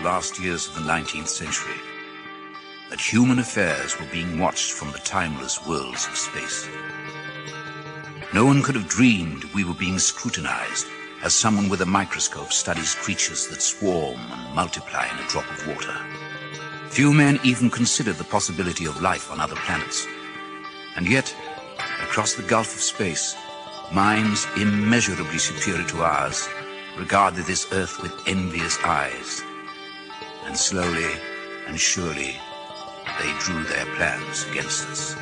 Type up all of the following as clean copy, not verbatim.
last years of the 19th century, that human affairs were being watched from the timeless worlds of space. No one could have dreamed we were being scrutinized as someone with a microscope studies creatures that swarm and multiply in a drop of water. Few men even considered the possibility of life on other planets. And yet, across the gulf of space, minds immeasurably superior to ours regarded this Earth with envious eyes. And slowly and surely, they drew their plans against us.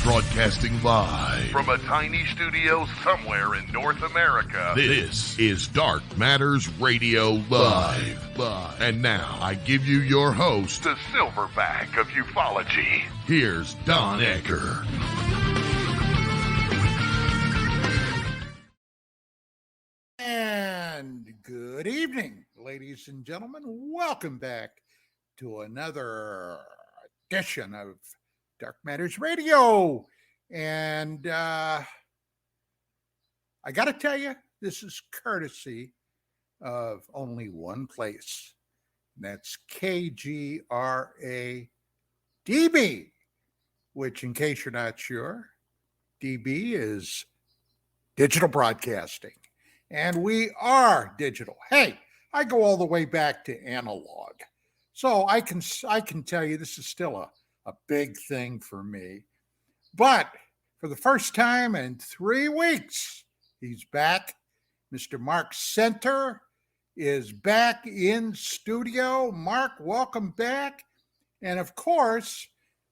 Broadcasting live from a tiny studio somewhere in North America. This is Dark Matters Radio Live. And now I give you your host, the silverback of ufology. Here's Don Ecker. And good evening, ladies and gentlemen. Welcome back to another edition of Dark Matters Radio. And I got to tell you, this is courtesy of only one place. And that's KGRAdb, which, in case you're not sure, DB is digital broadcasting. And we are digital. Hey, I go all the way back to analog. So I can tell you this is still a big thing for me. But for the first time in 3 weeks, he's back. Mr. Mark Center is back in studio. Mark, welcome back. And of course,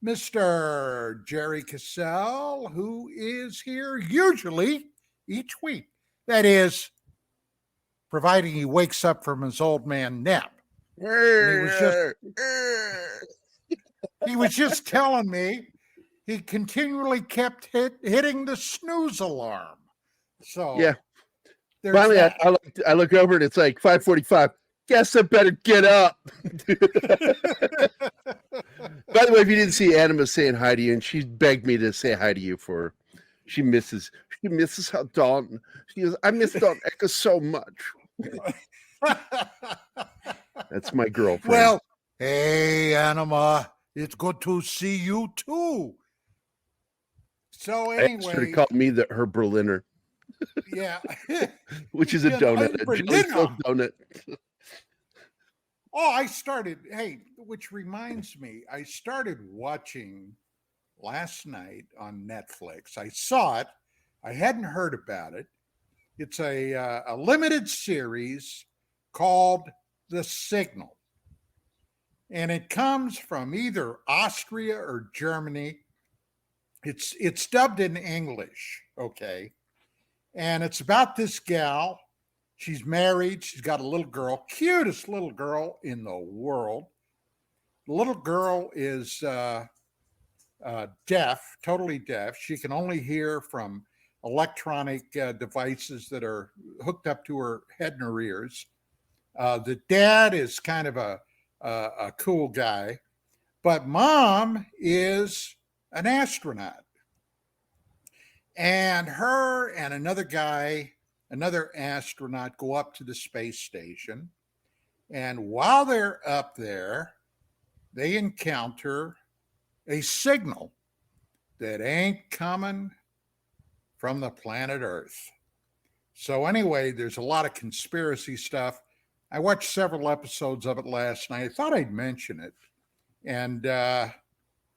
Mr. Gerry Kissell, who is here usually each week. That is, providing he wakes up from his old man nap. He was just telling me he continually kept hitting the snooze alarm. So yeah, finally I look over and it's like 5:45. Guess I better get up. By the way, if you didn't see Anima saying hi to you, and she begged me to say hi to you for she misses how Dawn. She goes, I miss Dawn Ecker so much. That's my girlfriend. Well, hey Anima. It's good to see you too. So anyway, I asked her to call me her Berliner. Yeah, which is a donut, a jelly-filled donut. Oh, I started. Hey, which reminds me, I started watching last night on Netflix. I saw it. I hadn't heard about it. It's a limited series called The Signal. And it comes from either Austria or Germany. It's dubbed in English, okay? And it's about this gal. She's married. She's got a little girl, cutest little girl in the world. The little girl is deaf, totally deaf. She can only hear from electronic devices that are hooked up to her head and her ears. The dad is kind of a cool guy, but mom is an astronaut. And her and another guy, another astronaut, go up to the space station. And while they're up there, they encounter a signal that ain't coming from the planet Earth. So anyway, there's a lot of conspiracy stuff. I watched several episodes of it last night. I thought I'd mention it. And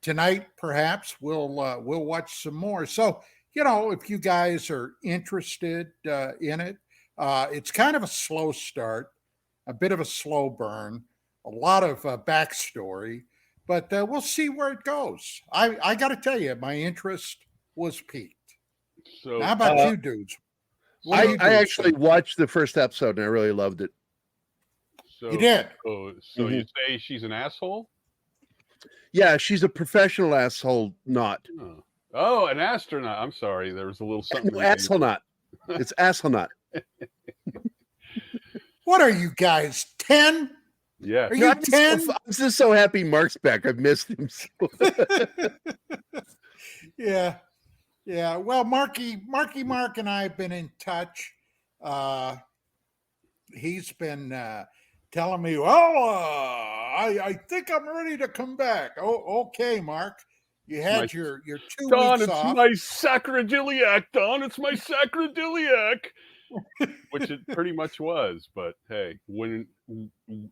tonight, perhaps, we'll watch some more. So, if you guys are interested in it, it's kind of a slow start, a bit of a slow burn, a lot of backstory, but we'll see where it goes. I got to tell you, my interest was piqued. So, how about you dudes? I actually watched the first episode and I really loved it. So, you did? So you say she's an asshole? Yeah, she's a professional asshole, not. Oh, an astronaut. I'm sorry. There was a little something. No, asshole not. It's asshole not. What are you guys, 10? Yes. Are you I'm 10? just so happy Mark's back. I've missed him so. Yeah. Yeah. Well, Marky Mark and I have been in touch. He's been telling me, well, I think I'm ready to come back. Oh, okay, Mark. You had your 2 Don, weeks it's off. my sacrodiliac, Don. It's my sacrodiliac. Which it pretty much was. But hey, when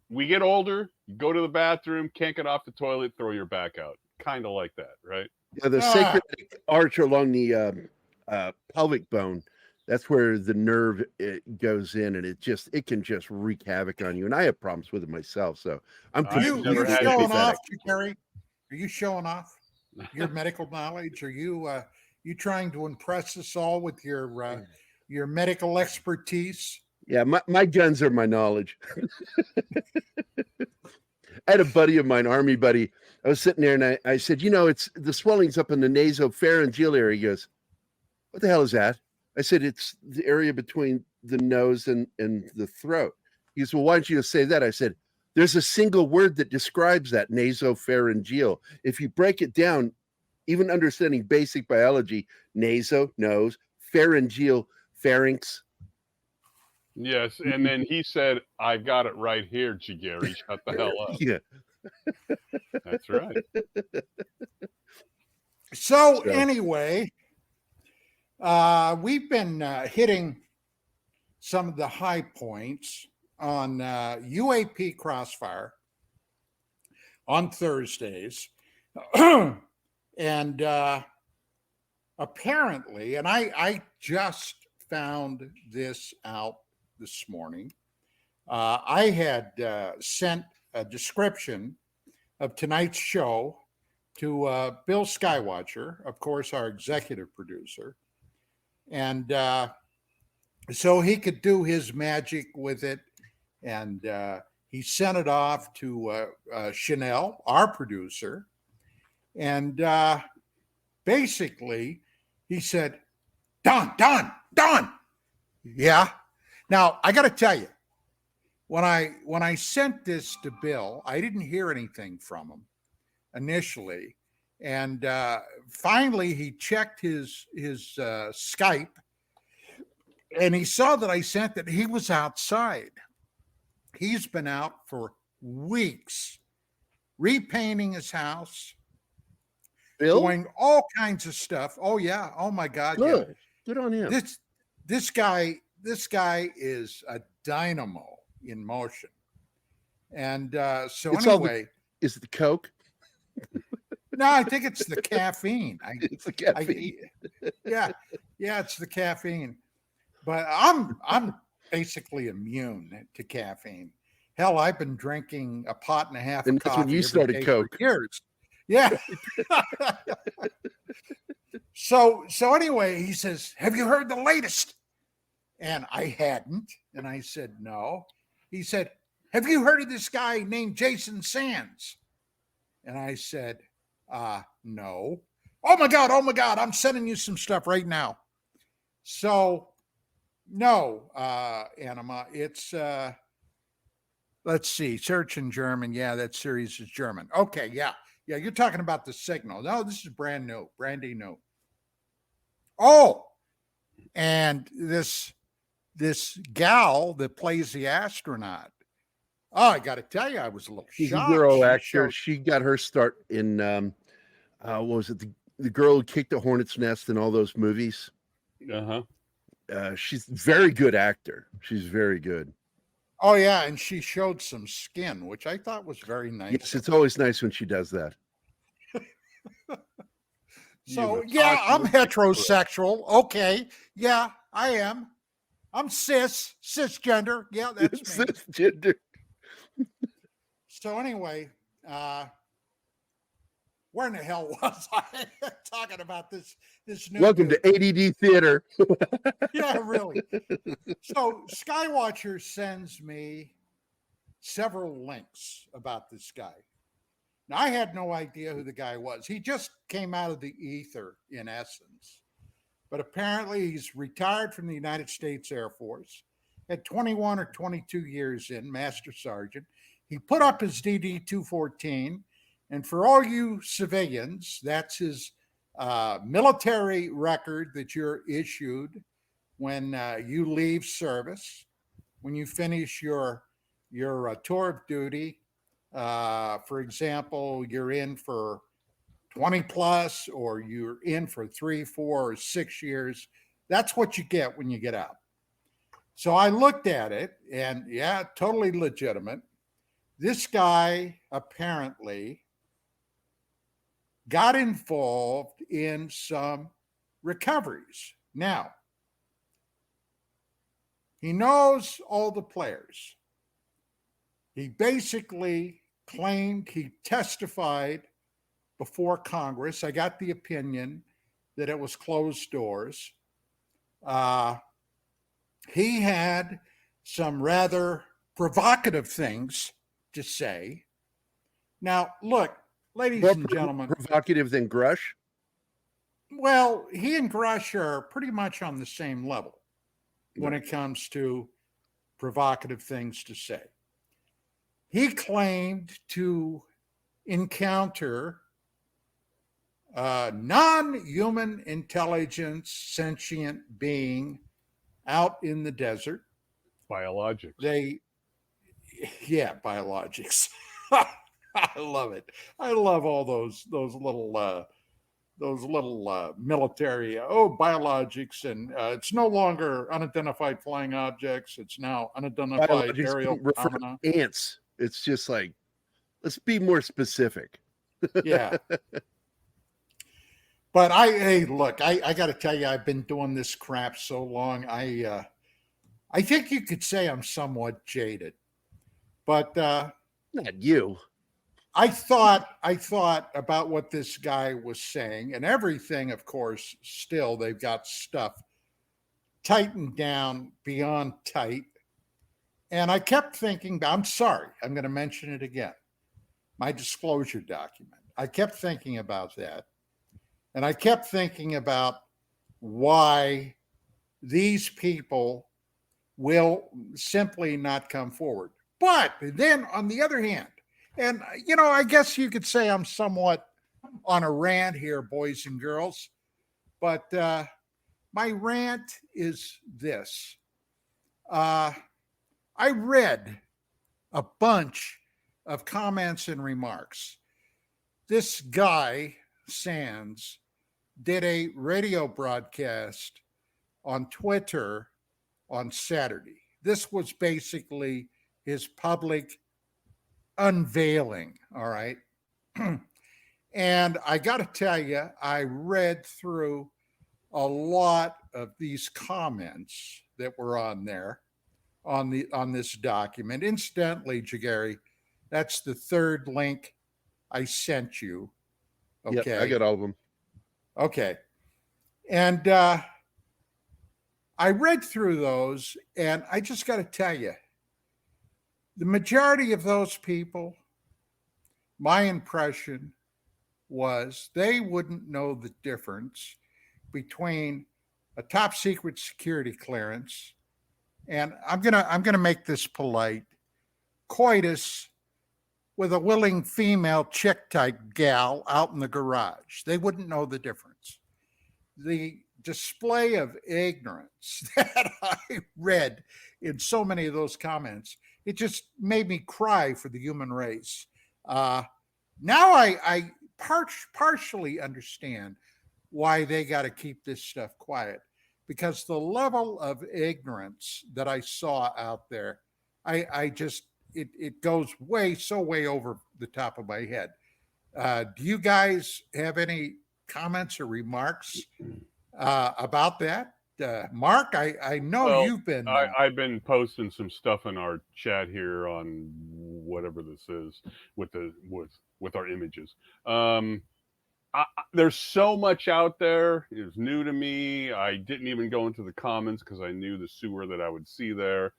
we get older, you go to the bathroom, can't get off the toilet, throw your back out. Kind of like that, right? Yeah, the sacred arch along the pelvic bone. That's where the nerve goes in, and it can just wreak havoc on you. And I have problems with it myself, so I'm I've you never had showing it. off, Gerry? Are you showing off your medical knowledge? Are you trying to impress us all with your medical expertise? Yeah, my guns are my knowledge. I had a buddy of mine, Army buddy. I was sitting there and I said, it's the swelling's up in the nasopharyngeal area. He goes, what the hell is that? I said, it's the area between the nose and the throat. He goes, well, why don't you just say that? I said, there's a single word that describes that, nasopharyngeal. If you break it down, even understanding basic biology, naso, nose, pharyngeal, pharynx. Yes, and then he said, I got it right here, Gerry. Shut the hell up. Yeah. That's right. So anyway, we've been hitting some of the high points on UAP Crossfire on Thursdays. And apparently, and I just found this out this morning, I had sent a description of tonight's show to Bill Skywatcher, of course, our executive producer. And so he could do his magic with it. And he sent it off to Chanel, our producer. And basically, he said, Don. Yeah. Now, I got to tell you, when I sent this to Bill, I didn't hear anything from him initially. And finally, he checked his Skype, and he saw that I sent that he was outside. He's been out for weeks, repainting his house, Bill? doing all kinds of stuff. Oh yeah. Oh my God. Good. Yeah. Good on him. This guy is a dynamo in motion. And so It's anyway, is it the Coke? no, I think it's the caffeine. It's the caffeine. Yeah, it's the caffeine. But I'm basically immune to caffeine. Hell, I've been drinking a pot and a half And of that's coffee when you every started day Coke. for years. Yeah. So anyway, he says, have you heard the latest? And I hadn't. And I said, no. He said, have you heard of this guy named Jason Sands? And I said, no. Oh my God. I'm sending you some stuff right now. So no, Anima, it's, let's see, search in German. Yeah, that series is German. Okay. Yeah. You're talking about The Signal. No, this is brandy new. Oh, and this gal that plays the astronaut. Oh, I got to tell you, I was a little She's shocked. a girl actor. She got her start in what was it? The girl who kicked the hornet's nest in all those movies. She's a very good actor. She's very good. Oh yeah, and she showed some skin, which I thought was very nice. Yes, it's always nice when she does that. So yeah, I'm heterosexual. Okay, yeah, I am. I'm cisgender. Yeah, that's me. Cisgender. So anyway, where in the hell was I talking about this new Welcome dude? to ADD Theater. Yeah, really. So Skywatcher sends me several links about this guy. Now, I had no idea who the guy was. He just came out of the ether, in essence. But apparently he's retired from the United States Air Force, had 21 or 22 years in, Master Sergeant. he put up his DD-214, and for all you civilians, that's his military record that you're issued when you leave service, when you finish your tour of duty. For example, you're in for 20 plus, or you're in for 3, 4, or 6 years. That's what you get when you get out. So I looked at it, and yeah, totally legitimate. This guy apparently got involved in some recoveries. Now, he knows all the players. He basically claimed, he testified before Congress. I got the opinion that it was closed doors. He had some rather provocative things to say. Now, look, ladies and gentlemen. Provocative than Grush? Well, he and Grush are pretty much on the same level when it comes to provocative things to say. He claimed to encounter non-human intelligence sentient being out in the desert. Biologics. Biologics. I love it. I love all those little military biologics, and it's no longer unidentified flying objects. It's now unidentified aerial phenomena. Ants. It's just like, let's be more specific. Yeah. But I got to tell you, I've been doing this crap so long. I think you could say I'm somewhat jaded, but not you. I thought about what this guy was saying, and everything, of course, still they've got stuff tightened down beyond tight. And I kept thinking, I'm sorry, I'm going to mention it again. My disclosure document. I kept thinking about that. And I kept thinking about why these people will simply not come forward. But then on the other hand, and, I guess you could say I'm somewhat on a rant here, boys and girls, but my rant is this. I read a bunch of comments and remarks. This guy, Sands, did a radio broadcast on Twitter on Saturday. This was basically his public unveiling, all right? And I got to tell you, I read through a lot of these comments that were on there on this document. Incidentally, Gerry, that's the third link I sent you. Okay. Yep, I got all of them. Okay. And I read through those, and I just got to tell you, the majority of those people, my impression was they wouldn't know the difference between a top secret security clearance and I'm gonna make this polite, coitus with a willing female chick type gal out in the garage. They wouldn't know the difference. The display of ignorance that I read in so many of those comments, it just made me cry for the human race. Now I partially understand why they got to keep this stuff quiet, because the level of ignorance that I saw out there, it goes way over the top of my head. Do you guys have any comments or remarks about that? Mark, I know you've been. I've been posting some stuff in our chat here on whatever this is with our images. There's so much out there. It's new to me. I didn't even go into the comments because I knew the sewer that I would see there.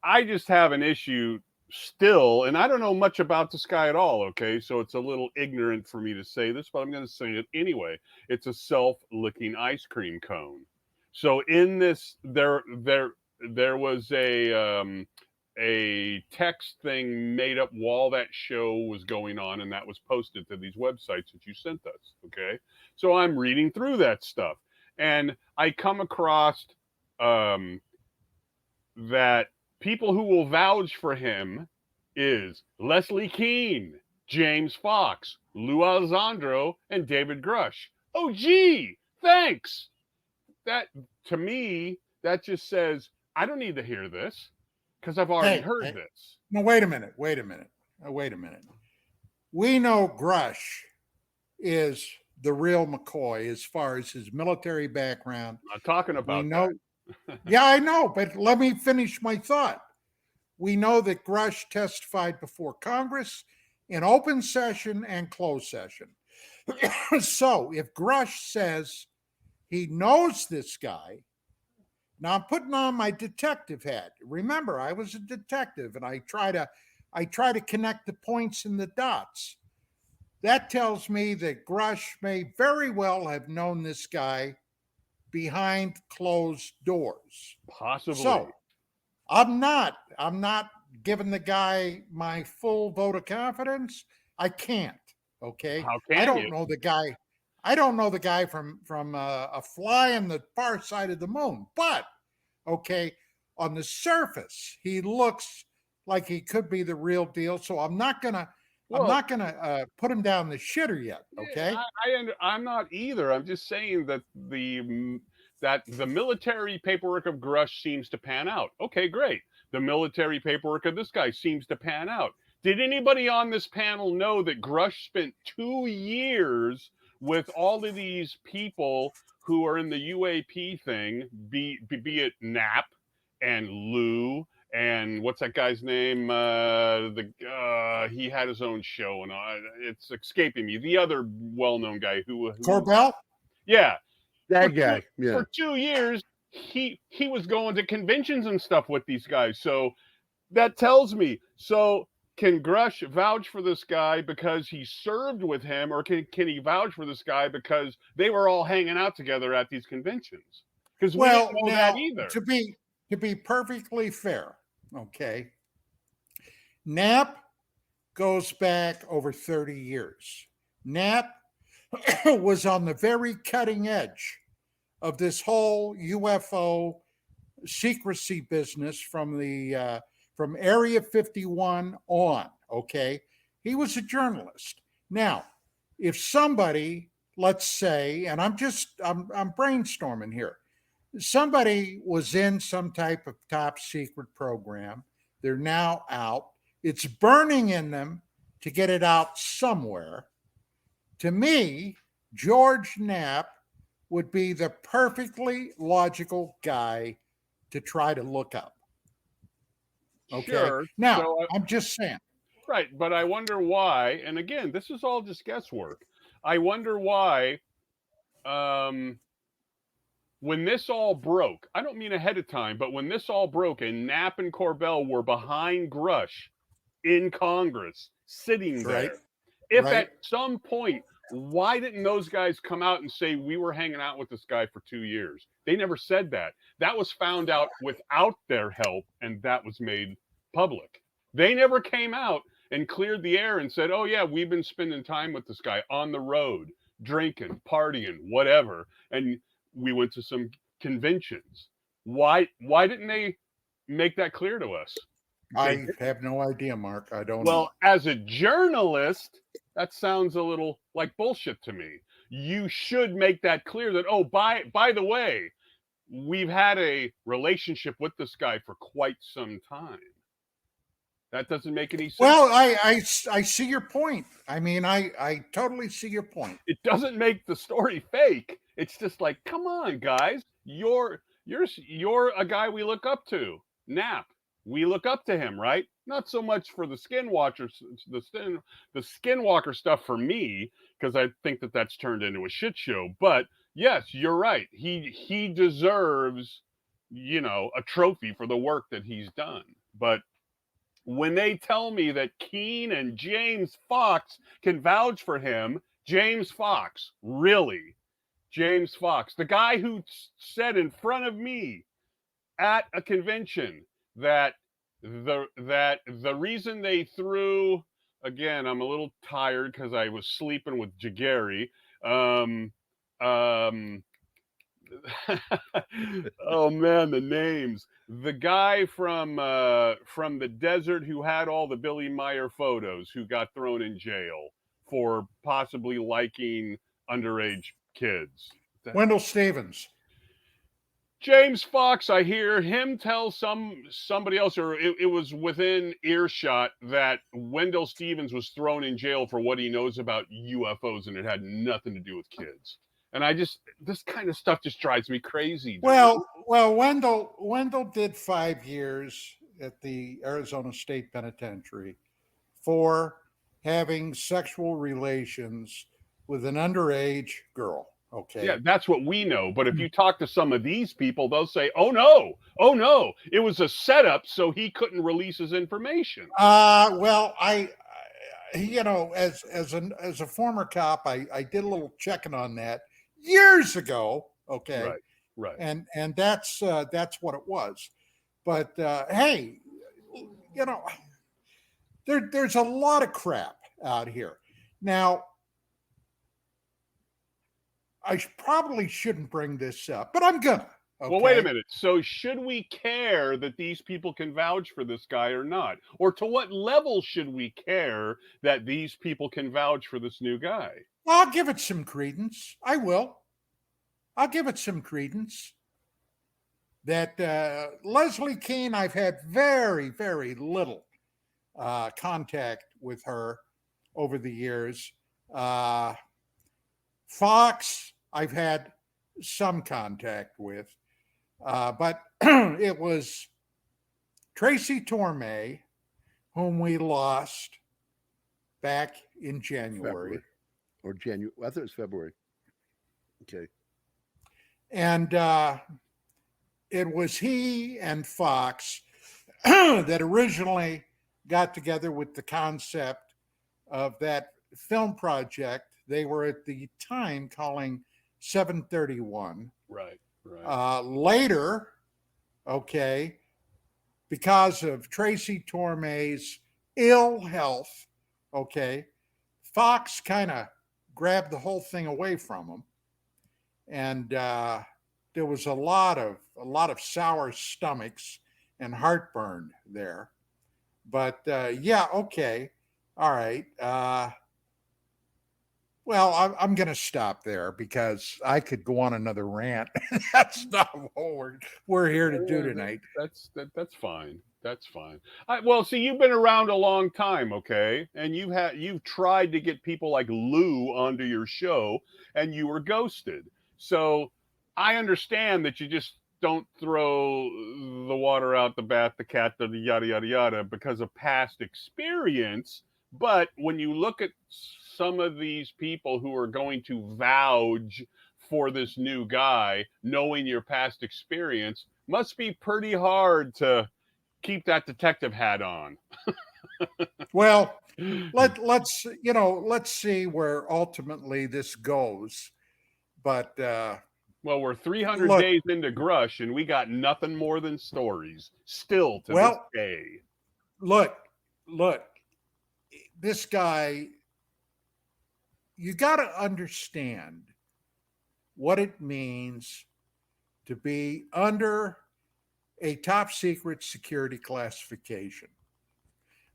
I just have an issue still, and I don't know much about this guy at all, okay? So it's a little ignorant for me to say this, but I'm going to say it anyway. It's a self-licking ice cream cone. So in this, there was a a text thing made up while that show was going on, and that was posted to these websites that you sent us. Okay, so I'm reading through that stuff, and I come across that people who will vouch for him is Leslie Keane, James Fox, Lou Alessandro, and David Grush. Oh, gee, thanks. That, to me, that just says, I don't need to hear this because I've already heard this. No, wait a minute. We know Grush is the real McCoy as far as his military background. I'm not talking about that. Yeah, I know, but let me finish my thought. We know that Grush testified before Congress in open session and closed session. So if Grush says he knows this guy, now I'm putting on my detective hat. Remember, I was a detective, and I try to connect the points and the dots. That tells me that Grush may very well have known this guy behind closed doors. Possibly. So I'm not giving the guy my full vote of confidence. I can't. Okay. How can I don't you? know the guy. I don't know the guy from a fly on the far side of the moon. But okay, on the surface, he looks like he could be the real deal. So I'm not gonna put him down the shitter yet. Okay. I'm not either. I'm just saying that the military paperwork of Grush seems to pan out. Okay, great. The military paperwork of this guy seems to pan out. Did anybody on this panel know that Grush spent 2 years with all of these people who are in the UAP thing, be it Knapp and Lou and what's that guy's name? He had his own show, and it's escaping me. The other well-known guy who Corbell? Yeah. That guy. For 2 years, he was going to conventions and stuff with these guys. So that tells me. So can Grush vouch for this guy because he served with him, or can he vouch for this guy because they were all hanging out together at these conventions? Because we don't know that either. To be perfectly fair, okay, Knapp goes back over 30 years. Knapp was on the very cutting edge of this whole UFO secrecy business from Area 51 on. Okay, he was a journalist. Now, if somebody, let's say, and I'm brainstorming here, somebody was in some type of top secret program, they're now out, it's burning in them to get it out somewhere. To me, George Knapp would be the perfectly logical guy to try to look up. Okay. Sure. Now, so I'm just saying. Right, but I wonder why, and again, this is all just guesswork. I wonder why when this all broke, I don't mean ahead of time, but when this all broke and Knapp and Corbell were behind Grush in Congress, sitting there, at some point, why didn't those guys come out and say, we were hanging out with this guy for 2 years? They never said that. That was found out without their help, and that was made public. They never came out and cleared the air and said, oh, yeah, we've been spending time with this guy on the road, drinking, partying, whatever, and we went to some conventions. Why didn't they make that clear to us? I have no idea, Mark. I don't know. Well, as a journalist, that sounds a little like bullshit to me. You should make that clear that, oh, by the way, we've had a relationship with this guy for quite some time. That doesn't make any sense. Well, I see your point. I mean, I totally see your point. It doesn't make the story fake. It's just like, come on, guys. You're a guy we look up to. Knapp. We look up to him, right? Not so much for the Skinwalker stuff for me, because I think that that's turned into a shit show. But yes, you're right. He deserves, a trophy for the work that he's done. But when they tell me that Keane and James Fox can vouch for him, James Fox, really? James Fox, the guy who said in front of me at a convention that the reason they threw, again, I'm a little tired because I was sleeping with Gerry. Oh man, the names. The guy from the desert who had all the Billy Meyer photos, who got thrown in jail for possibly liking underage kids. Wendell Stevens. James Fox, I hear him tell somebody else, or it was within earshot, that Wendell Stevens was thrown in jail for what he knows about UFOs, and it had nothing to do with kids. And this kind of stuff just drives me crazy. Dude. Well, Wendell did 5 years at the Arizona State Penitentiary for having sexual relations with an underage girl. Okay. Yeah, that's what we know. But if you talk to some of these people, they'll say, oh no, it was a setup so he couldn't release his information. Well, I as a former cop, I did a little checking on that years ago. Okay. Right. And that's what it was. But hey, there's a lot of crap out here. Now, I probably shouldn't bring this up, but I'm gonna. Okay? Well, wait a minute. So should we care that these people can vouch for this guy or not? Or to what level should we care that these people can vouch for this new guy? I'll give it some credence. I will. I'll give it some credence. That Leslie Kean, I've had very, very little contact with her over the years. Fox, I've had some contact with, but it was Tracy Torme, whom we lost back in January. Or January. I thought it was February. Okay. And it was he and Fox that originally got together with the concept of that film project they were at the time calling 731. Right. Later, okay, because of Tracy Torme's ill health, okay, Fox kind of grabbed the whole thing away from him. And there was a lot of sour stomachs and heartburn there. But yeah, okay, all right. Well, I'm going to stop there because I could go on another rant. That's not what we're here to do tonight. That's fine. That's fine. Well, see, you've been around a long time, okay, and you've tried to get people like Lou onto your show, and you were ghosted. So I understand that you just don't throw the water out the bath, the cat, the yada yada yada, because of past experience. But when you look at some of these people who are going to vouch for this new guy, knowing your past experience, must be pretty hard to keep that detective hat on. Well, let's see where ultimately this goes. But well, we're 300 days into Grush, and we got nothing more than stories still to this day. Look, this guy, you got to understand what it means to be under a top secret security classification.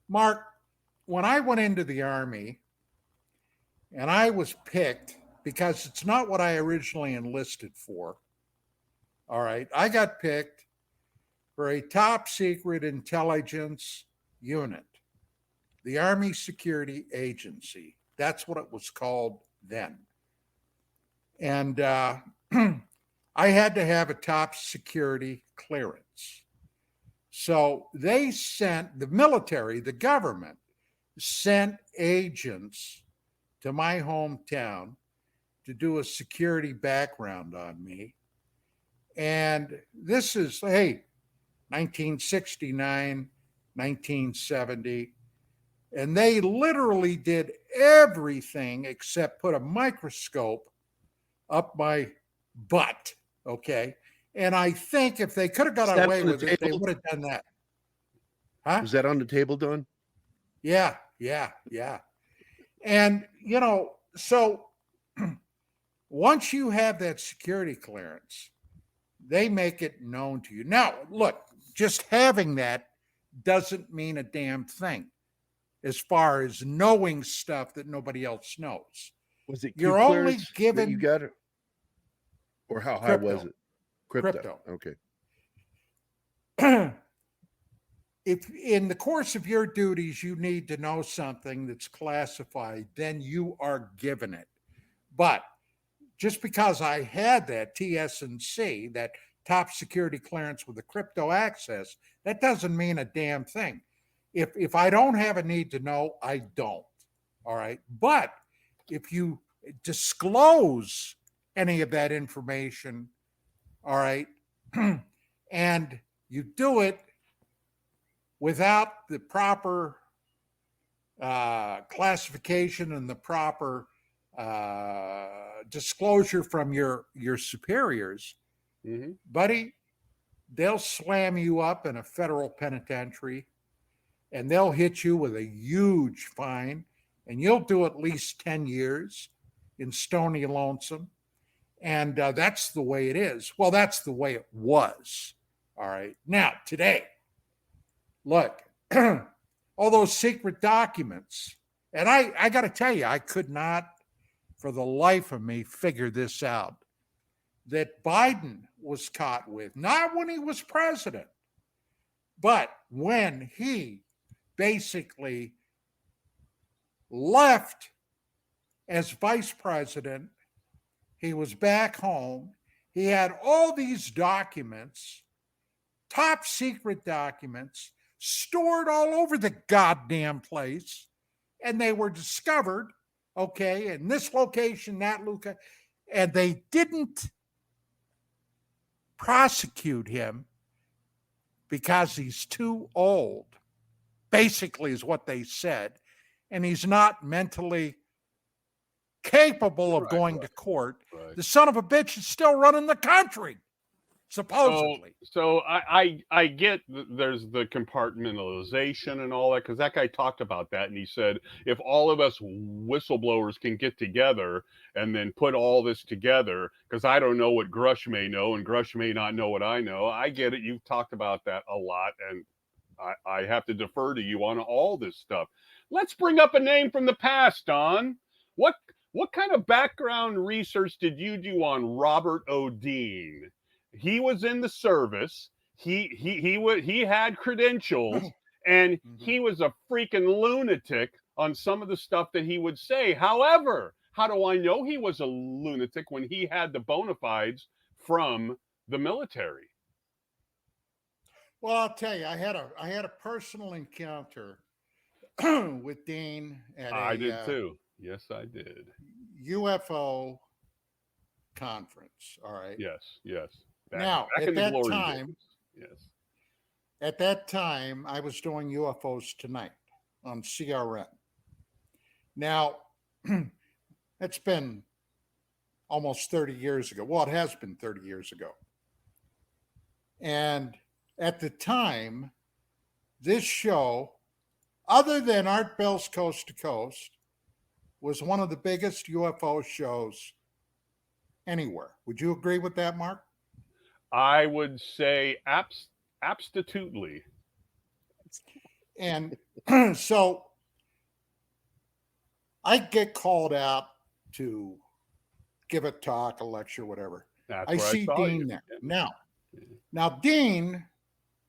Mark, when I went into the Army and I was picked, because it's not what I originally enlisted for, all right, I got picked for a top secret intelligence unit, the Army Security Agency. That's what it was called then. And I had to have a top security clearance. So they sent, the military, the government, sent agents to my hometown to do a security background on me. And this is, 1969, 1970. And they literally did everything except put a microscope up my butt, okay? And I think if they could have got away with it, they would have done that. Huh? Was that on the table, Don? Yeah. And, so once you have that security clearance, they make it known to you. Now, look, just having that doesn't mean a damn thing as far as knowing stuff that nobody else knows. Was it You're Q only clearance that you given got it? Or how high was it? Crypto. Okay. If in the course of your duties you need to know something that's classified, then you are given it. But just because I had that TS&C, that top security clearance with the crypto access, that doesn't mean a damn thing. If I don't have a need to know, I don't. All right. But if you disclose any of that information, all right, and you do it without the proper classification and the proper disclosure from your superiors, buddy, they'll slam you up in a federal penitentiary and they'll hit you with a huge fine, and you'll do at least 10 years in Stony Lonesome. And that's the way it is. Well, that's the way it was. All right. Now, today, look, all those secret documents, and I got to tell you, I could not for the life of me figure this out, that Biden was caught with, not when he was president, but when he basically left as vice president. He was back home. He had all these documents, top secret documents, stored all over the goddamn place, and they were discovered, okay, in this location, that location, and they didn't prosecute him because he's too old, basically is what they said, and he's not mentally capable of going to court. The son of a bitch is still running the country, supposedly. So I get there's the compartmentalization and all that, because that guy talked about that, and he said if all of us whistleblowers can get together and then put all this together, because I don't know what Grush may know and Grush may not know what I know. I get it. You've talked about that a lot, and I have to defer to you on all this stuff. Let's bring up a name from the past, Don. What kind of background research did you do on Robert O'Dean? He was in the service. He had credentials, and he was a freaking lunatic on some of the stuff that he would say. However, how do I know he was a lunatic when he had the bona fides from the military? Well, I'll tell you, I had a personal encounter with Dean at I did too. Yes, I did. UFO conference. All right. Yes. Now, at that time, yes. At that time, I was doing UFOs Tonight on CRN. Now, it's been almost 30 years ago. Well, it has been 30 years ago. And at the time, this show, other than Art Bell's Coast to Coast, was one of the biggest UFO shows anywhere. Would you agree with that, Mark? I would say absolutely. And so I get called out to give a talk, a lecture, whatever. I see Dean there. Now, Dean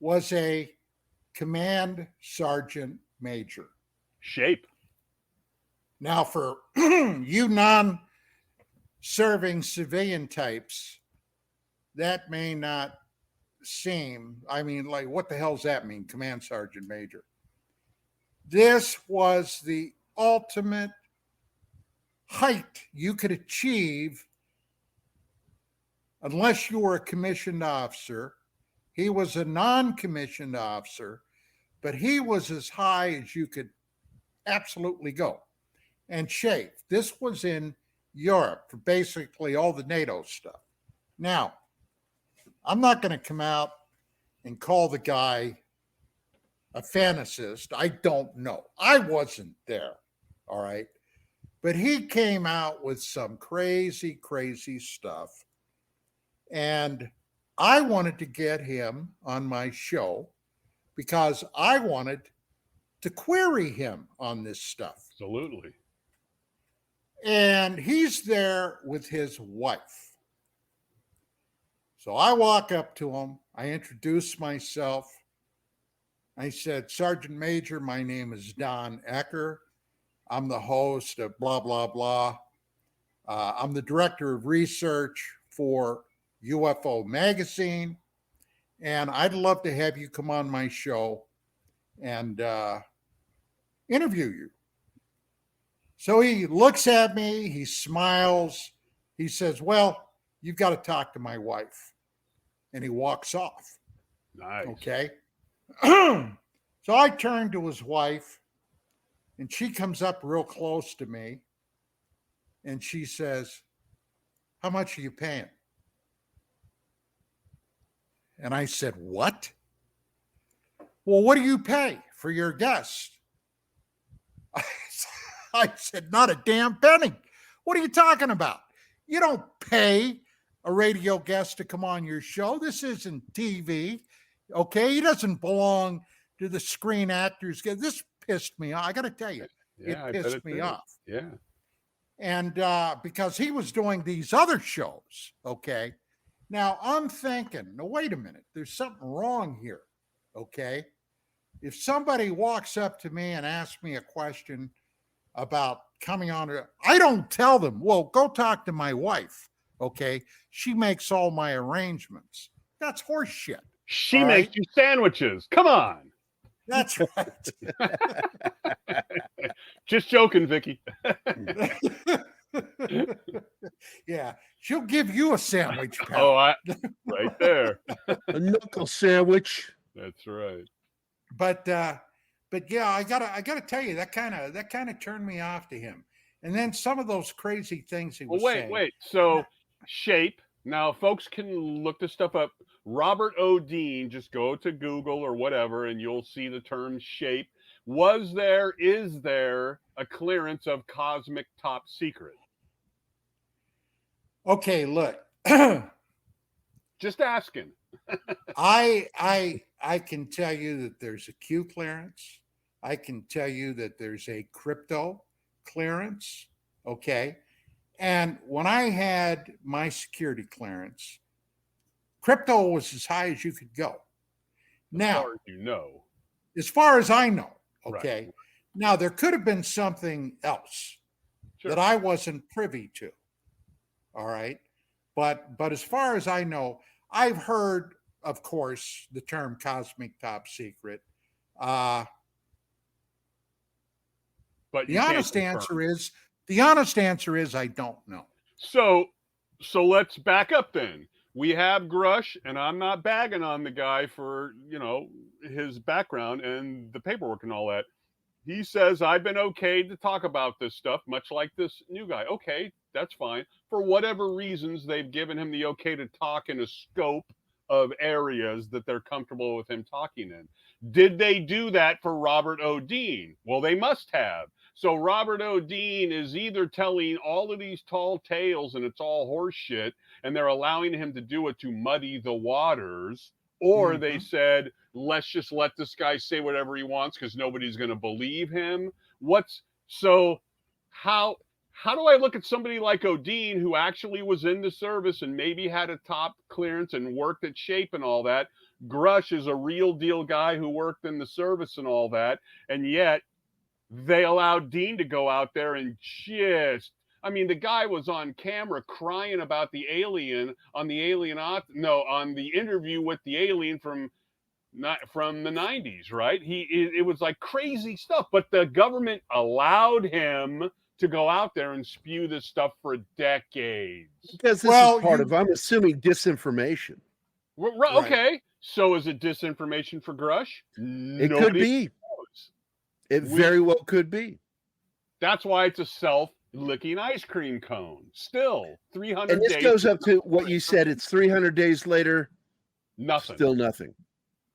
was a command sergeant major. Shape. Now, for you non-serving civilian types, that may not seem, I mean, like, what the hell does that mean, command sergeant major? This was the ultimate height you could achieve unless you were a commissioned officer. He was a non-commissioned officer, but he was as high as you could absolutely go. And Shape, this was in Europe for basically all the NATO stuff. Now, I'm not going to come out and call the guy a fantasist. I don't know. I wasn't there. All right. But he came out with some crazy, crazy stuff. And I wanted to get him on my show because I wanted to query him on this stuff. Absolutely. And he's there with his wife. So I walk up to him. I introduce myself. I said, Sergeant Major, my name is Don Ecker. I'm the host of blah, blah, blah. I'm the director of research for UFO magazine. And I'd love to have you come on my show and interview you. So he looks at me, he smiles, he says, well, you've got to talk to my wife. And he walks off. Nice. Okay. So I turn to his wife, and she comes up real close to me, and she says, how much are you paying? And I said, what? Well, what do you pay for your guest? I said, not a damn penny. What are you talking about? You don't pay a radio guest to come on your show. This isn't TV. Okay. He doesn't belong to the Screen Actors Guild. This pissed me off. I got to tell you, it pissed me off. Yeah. And because he was doing these other shows. Okay. Now I'm thinking, no, wait a minute. There's something wrong here. Okay. If somebody walks up to me and asks me a question about coming on, I don't tell them, well, go talk to my wife. Okay. She makes all my arrangements. That's horse shit. She makes you sandwiches. Come on. That's right. Just joking, Vicky. Yeah. She'll give you a sandwich. Pal. Oh, right there. A knuckle sandwich. That's right. But yeah, I gotta tell you, that kind of turned me off to him. And then some of those crazy things he was saying. Wait. So shape. Now, folks can look this stuff up. Robert O. Dean, just go to Google or whatever, and you'll see the term shape. Is there a clearance of cosmic top secret? Okay, look. Just asking. I can tell you that there's a Q clearance. I can tell you that there's a crypto clearance. Okay. And when I had my security clearance, crypto was as high as you could go. Now, as far as I know, okay. Right. Now there could have been something else that I wasn't privy to. All right. But as far as I know, I've heard, of course, the term cosmic top secret. But the honest answer is I don't know. So let's back up then. We have Grush, and I'm not bagging on the guy for, his background and the paperwork and all that. He says, I've been okay to talk about this stuff, much like this new guy. Okay, that's fine. For whatever reasons, they've given him the okay to talk in a scope of areas that they're comfortable with him talking in. Did they do that for Robert O. Dean? Well, they must have. So Robert O. Dean is either telling all of these tall tales and it's all horse shit, and they're allowing him to do it to muddy the waters, or they said, let's just let this guy say whatever he wants because nobody's going to believe him. How do I look at somebody like O'Dean, who actually was in the service and maybe had a top clearance and worked at Shape and all that? Grush is a real deal guy who worked in the service and all that. And yet they allowed Dean to go out there and the guy was on camera crying about the alien on the interview with the alien from the 90s, right? It was like crazy stuff, but the government allowed him to go out there and spew this stuff for decades. Because this is part of, I'm assuming, disinformation. Right. Okay. So is it disinformation for Grush? It could be. Knows. It very well could be. That's why it's a self-licking ice cream cone. Still, 300 days. And this goes up to what you said. It's 300 days later. Nothing. Still nothing.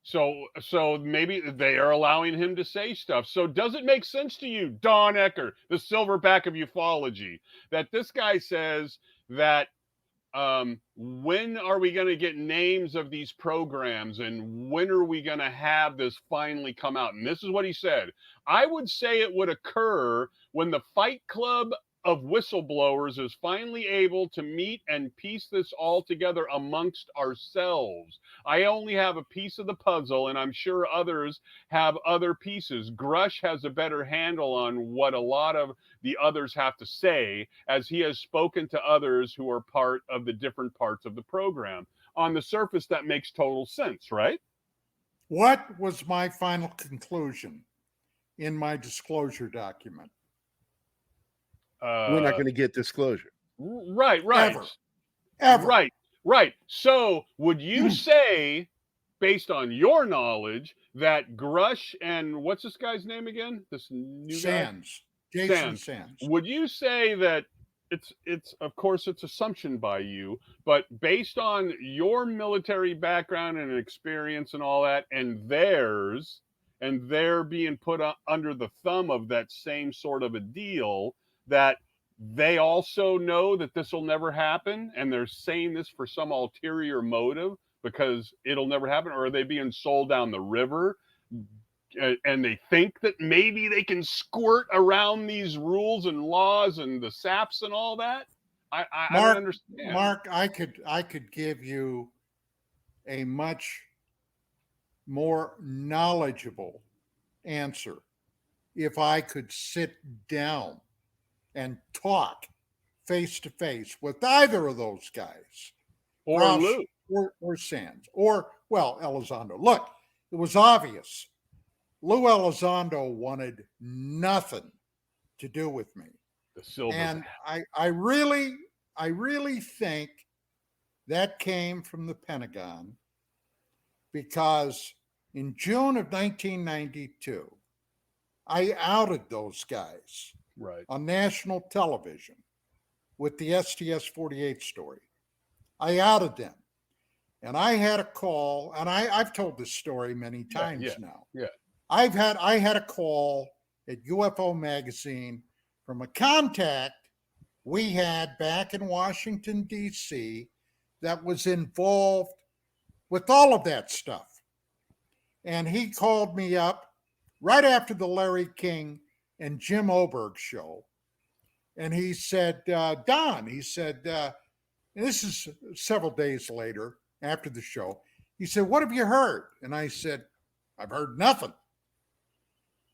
So maybe they are allowing him to say stuff. So does it make sense to you, Don Ecker, the silverback of ufology, that this guy says that when are we going to get names of these programs, and when are we going to have this finally come out? And this is what he said. I would say it would occur when the Fight Club of whistleblowers is finally able to meet and piece this all together amongst ourselves. I only have a piece of the puzzle, and I'm sure others have other pieces. Grush has a better handle on what a lot of the others have to say, as he has spoken to others who are part of the different parts of the program. On the surface, that makes total sense, right? What was my final conclusion in my disclosure document? We're not going to get disclosure. Right. Ever. Right. So would you say, based on your knowledge, that Grush and what's this guy's name again? This new Sands. guy? Jason Sands. Would you say that it's of course it's assumption by you, but based on your military background and experience and all that, and theirs, and they're being put under the thumb of that same sort of a deal, that they also know that this will never happen, and they're saying this for some ulterior motive because it'll never happen? Or are they being sold down the river, and they think that maybe they can squirt around these rules and laws and the SAPs and all that? I don't understand. Mark, I could give you a much more knowledgeable answer if I could sit down and talk face to face with either of those guys, Or Roush Lou. or Sands, or Elizondo. Look, it was obvious. Lou Elizondo wanted nothing to do with me, The silver. and I really think that came from the Pentagon, because in June of 1992, I outed those guys Right. on national television with the STS-48 story. I outed them. And I had a call, and I've told this story many times now. Yeah. I had a call at UFO Magazine from a contact we had back in Washington, D.C., that was involved with all of that stuff. And he called me up right after the Larry King and Jim Oberg show. And he said, Don, he said, and this is several days later after the show, he said, what have you heard? And I said, I've heard nothing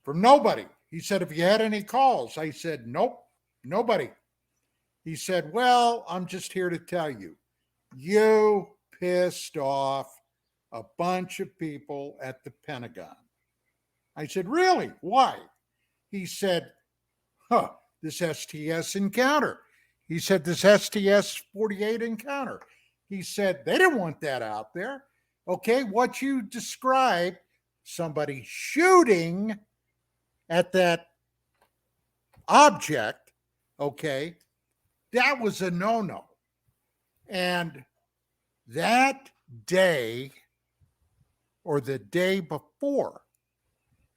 from nobody. He said, have you had any calls? I said, nope, nobody. He said, well, I'm just here to tell you, you pissed off a bunch of people at the Pentagon. I said, really? Why? He said, this STS encounter. He said, this STS-48 encounter. He said, they didn't want that out there. Okay, what you described, somebody shooting at that object, okay, that was a no-no. And that day, or the day before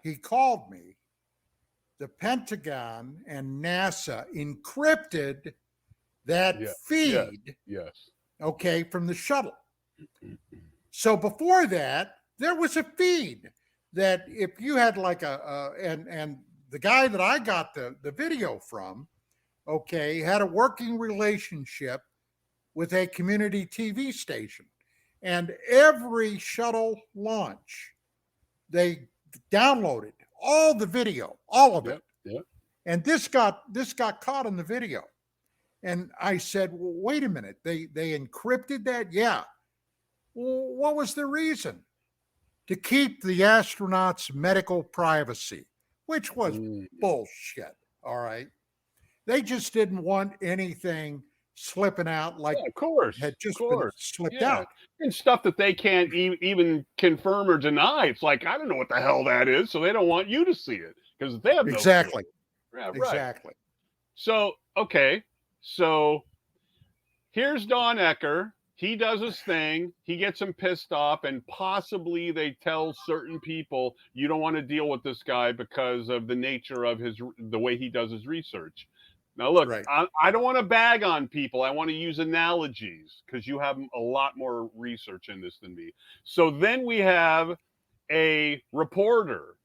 he called me, the Pentagon and NASA encrypted that feed, okay, from the shuttle. So before that, there was a feed that if you had like and the guy that I got the video from, okay, had a working relationship with a community TV station. And every shuttle launch, they downloaded all the video, all of it. And this got caught on the video. And I said, well, wait a minute, they encrypted that? Yeah. Well, what was the reason? To keep the astronauts' medical privacy, which was bullshit, all right? They just didn't want anything slipping out like of course, had just been slipped out. And stuff that they can't even confirm or deny. It's like, I don't know what the hell that is, so they don't want you to see it because they have no Exactly. clue. Yeah, right. Exactly. So, okay. So here's Don Ecker he does his thing, he gets him pissed off, and possibly they tell certain people, you don't want to deal with this guy because of the nature of the way he does his research. Now, look, Right. I don't want to bag on people. I want to use analogies because you have a lot more research in this than me. So then we have a reporter,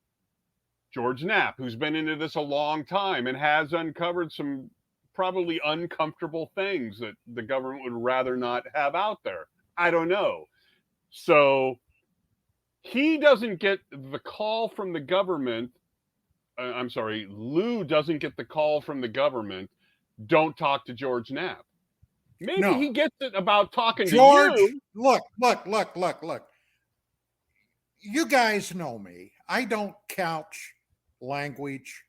George Knapp, who's been into this a long time and has uncovered some probably uncomfortable things that the government would rather not have out there. I don't know. So he doesn't get the call from the government. I'm sorry, Lou doesn't get the call from the government. Don't talk to George Knapp. Maybe he gets it about talking George, to you. Look. You guys know me. I don't couch language.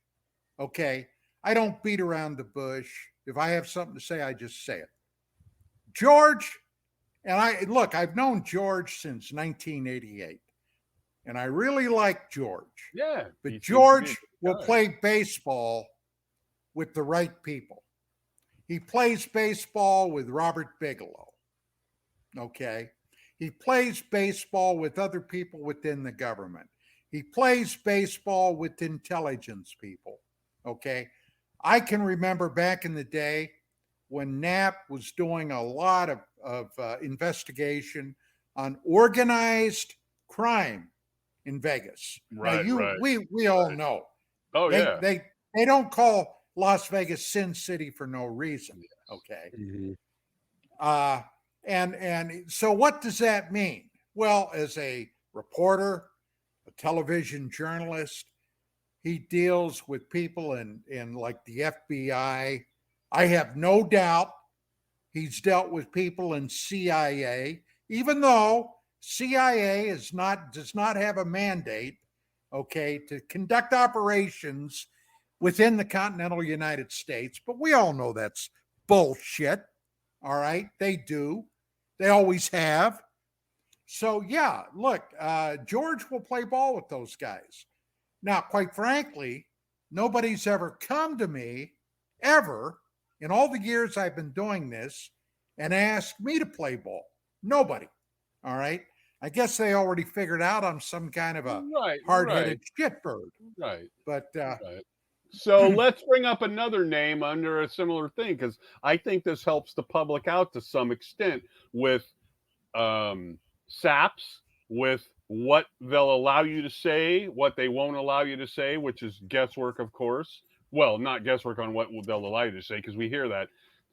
Okay. I don't beat around the bush. If I have something to say, I just say it. George, and I've known George since 1988. And I really like George. Yeah. But George will play baseball with the right people. He plays baseball with Robert Bigelow. Okay. He plays baseball with other people within the government. He plays baseball with intelligence people. Okay. I can remember back in the day when Knapp was doing a lot of investigation on organized crime in Vegas. Right, now, we all know. Oh, they, yeah. They don't call Las Vegas Sin City for no reason. Okay. Mhm. And so what does that mean? Well, as a reporter, a television journalist, he deals with people in like the FBI. I have no doubt he's dealt with people in CIA, even though CIA does not have a mandate, okay, to conduct operations within the continental United States. But we all know that's bullshit. All right, they do. They always have. So yeah, look, George will play ball with those guys. Now, quite frankly, nobody's ever come to me ever in all the years I've been doing this and asked me to play ball. Nobody. All right. I guess they already figured out I'm some kind of a hard-headed shitbird. Right. But right. So let's bring up another name under a similar thing, because I think this helps the public out to some extent with SAPs, with what they'll allow you to say, what they won't allow you to say, which is guesswork, of course. Well, not guesswork on what they'll allow you to say, because we hear that.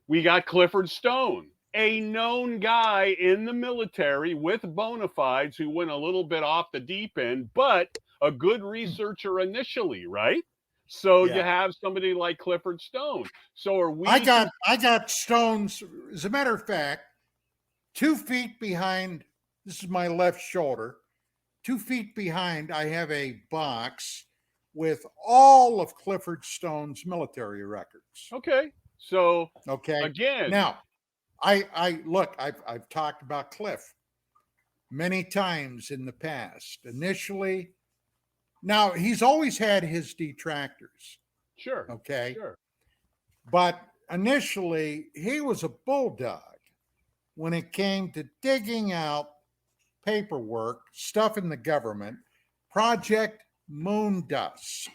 We got Clifford Stone, a known guy in the military with bona fides who went a little bit off the deep end, but a good researcher initially, right? So you have somebody like Clifford Stone. So are we? I got Stones. As a matter of fact, 2 feet behind. This is my left shoulder. 2 feet behind, I have a box with all of Clifford Stone's military records. Okay. So again, now I've talked about Cliff many times in the past. Initially, now he's always had his detractors. Sure. Okay. Sure. But initially, he was a bulldog when it came to digging out paperwork, stuff in the government. Project Moondust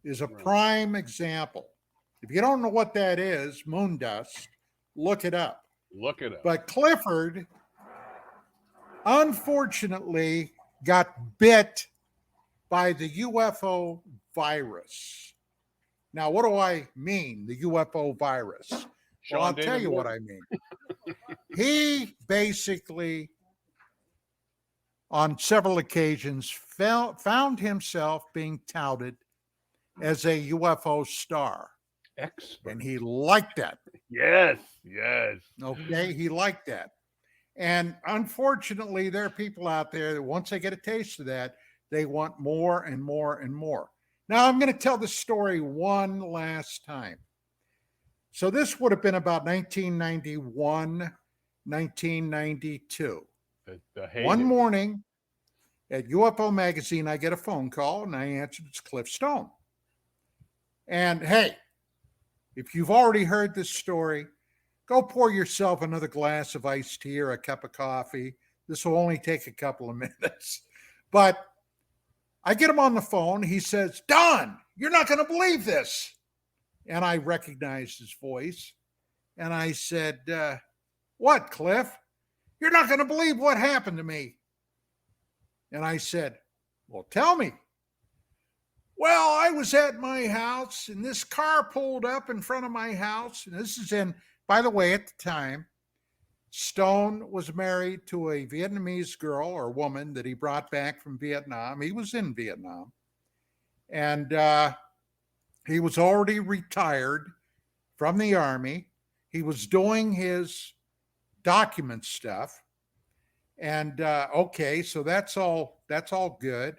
is a prime example. If you don't know what that is, Moondust, look it up. But Clifford, unfortunately, got bit by the UFO virus. Now, what do I mean, the UFO virus? Well, I'll tell you what I mean. He basically, on several occasions, found himself being touted as a UFO star. Expert. And he liked that. Yes. Okay, he liked that. And unfortunately, there are people out there that once they get a taste of that, they want more and more and more. Now, I'm going to tell the story one last time. So this would have been about 1991, 1992. One morning at UFO Magazine, I get a phone call and I answered, it's Cliff Stone. And hey, if you've already heard this story, Go pour yourself another glass of iced tea or a cup of coffee. This will only take a couple of minutes. But I get him on the phone. He says, Don, you're not going to believe this. And I recognized his voice. And I said, what, Cliff? You're not going to believe what happened to me. And I said, well, tell me. Well, I was at my house and this car pulled up in front of my house. And this is in, by the way, at the time, Stone was married to a Vietnamese girl or woman that he brought back from Vietnam. He was in Vietnam. And he was already retired from the Army. He was doing his document stuff. And okay, so that's all good.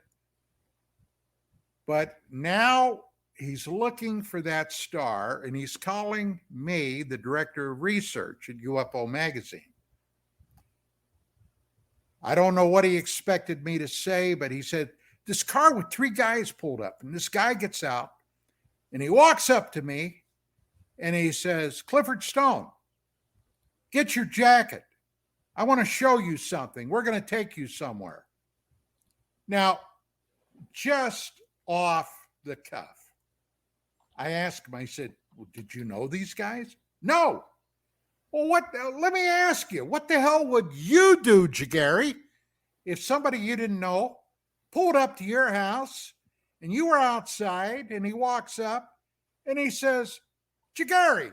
But now he's looking for that star, and he's calling me, the director of research at UFO magazine. I don't know what he expected me to say, but he said, this car with 3 guys pulled up, and this guy gets out, and he walks up to me, and he says, Clifford Stone, get your jacket. I want to show you something. We're going to take you somewhere. Now, just off the cuff, I asked him, I said, well, did you know these guys? No. Well, let me ask you, what the hell would you do, Gerry, if somebody you didn't know pulled up to your house and you were outside and he walks up and he says, Gerry,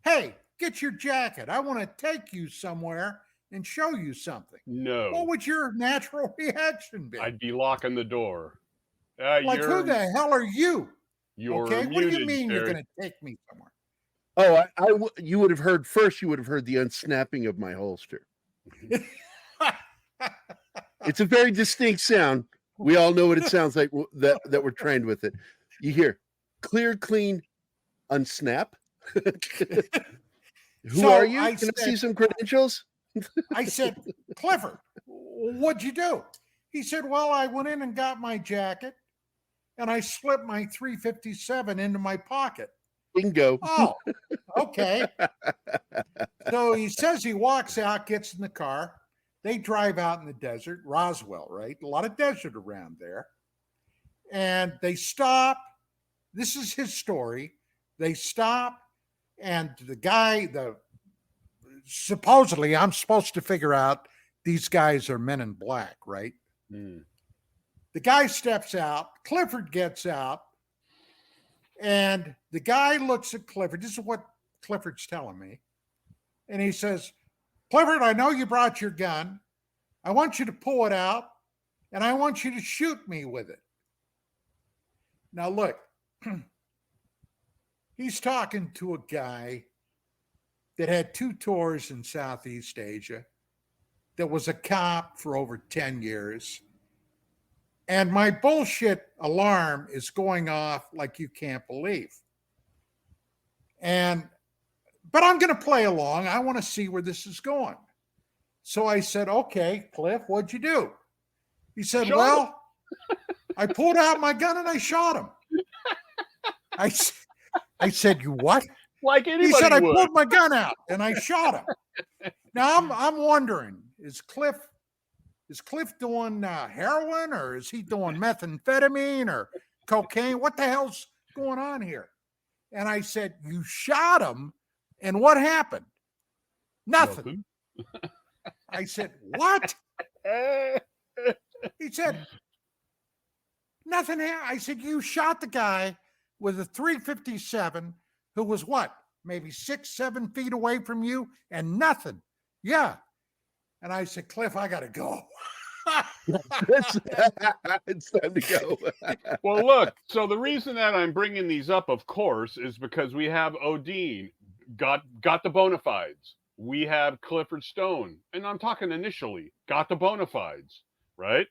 hey, get your jacket. I want to take you somewhere and show you something. No. What would your natural reaction be? I'd be locking the door. Like, who the hell are you? You're okay, muted, what do you mean Gerry. you're going to take me somewhere? Oh, you would have heard first. You would have heard the unsnapping of my holster. It's a very distinct sound. We all know what it sounds like. That we're trained with it. You hear clear, clean, unsnap. Who are you? Can I see some credentials? I said, Clifford, what'd you do? He said, well, I went in and got my jacket and I slipped my 357 into my pocket. Bingo. Oh, okay. So he says he walks out, gets in the car. They drive out in the desert, Roswell, right? A lot of desert around there. And they stop. This is his story. They stop, and the guy, supposedly, I'm supposed to figure out these guys are men in black, right? Mm. The guy steps out. Clifford gets out. And the guy looks at Clifford. This is what Clifford's telling me. And he says, Clifford, I know you brought your gun. I want you to pull it out, and I want you to shoot me with it. Now, look, he's talking to a guy that had 2 tours in Southeast Asia, that was a cop for over 10 years. And my bullshit alarm is going off like you can't believe. But I'm going to play along. I want to see where this is going. So I said, okay, Cliff, what'd you do? He said, well, I pulled out my gun and I shot him. I said, you what? Like anybody He said, I would. pulled my gun out and I shot him. Now I'm wondering, is Cliff doing heroin, or is he doing methamphetamine or cocaine? What the hell's going on here? And I said, you shot him, and what happened? Nothing. I said, what? He said, nothing happened. I said, you shot the guy with a 357 who was what? Maybe 6-7 feet away from you, and nothing. Yeah. And I said, Cliff, I got to go. It's time to go. Well, look, so the reason that I'm bringing these up, of course, is because we have Odin got the bona fides. We have Clifford Stone, and I'm talking initially, got the bona fides, right?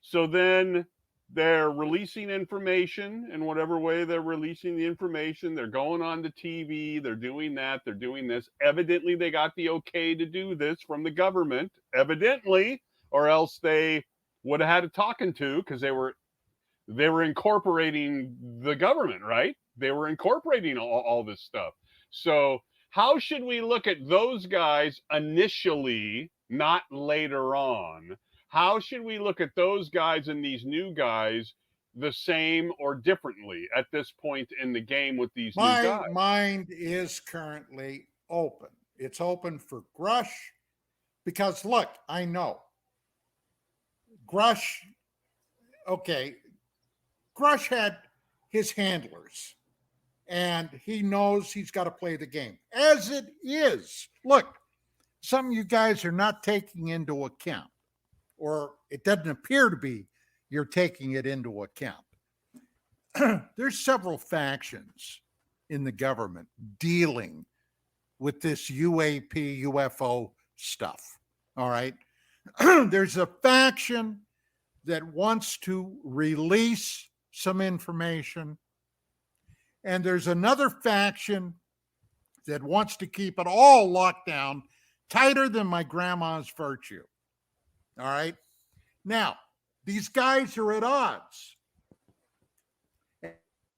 So then they're releasing information in whatever way they're releasing the information. They're going on the TV. They're doing that. They're doing this. Evidently, they got the okay to do this from the government, evidently, or else they would have had a talking to, because they were incorporating the government, right? They were incorporating all this stuff. So How should we look at those guys initially, not later on? How should we look at those guys and these new guys the same or differently at this point in the game with these new My guys? mind is currently open. It's open for Grush because, look, I know Grush, okay, Grush had his handlers and he knows he's got to play the game as it is. Look, something you guys are not taking into account, or it doesn't appear to be you're taking it into account. There's several factions in the government dealing with this UAP, UFO stuff. All right. There's a faction that wants to release some information, and there's another faction that wants to keep it all locked down tighter than my grandma's virtue. All right. Now, these guys are at odds.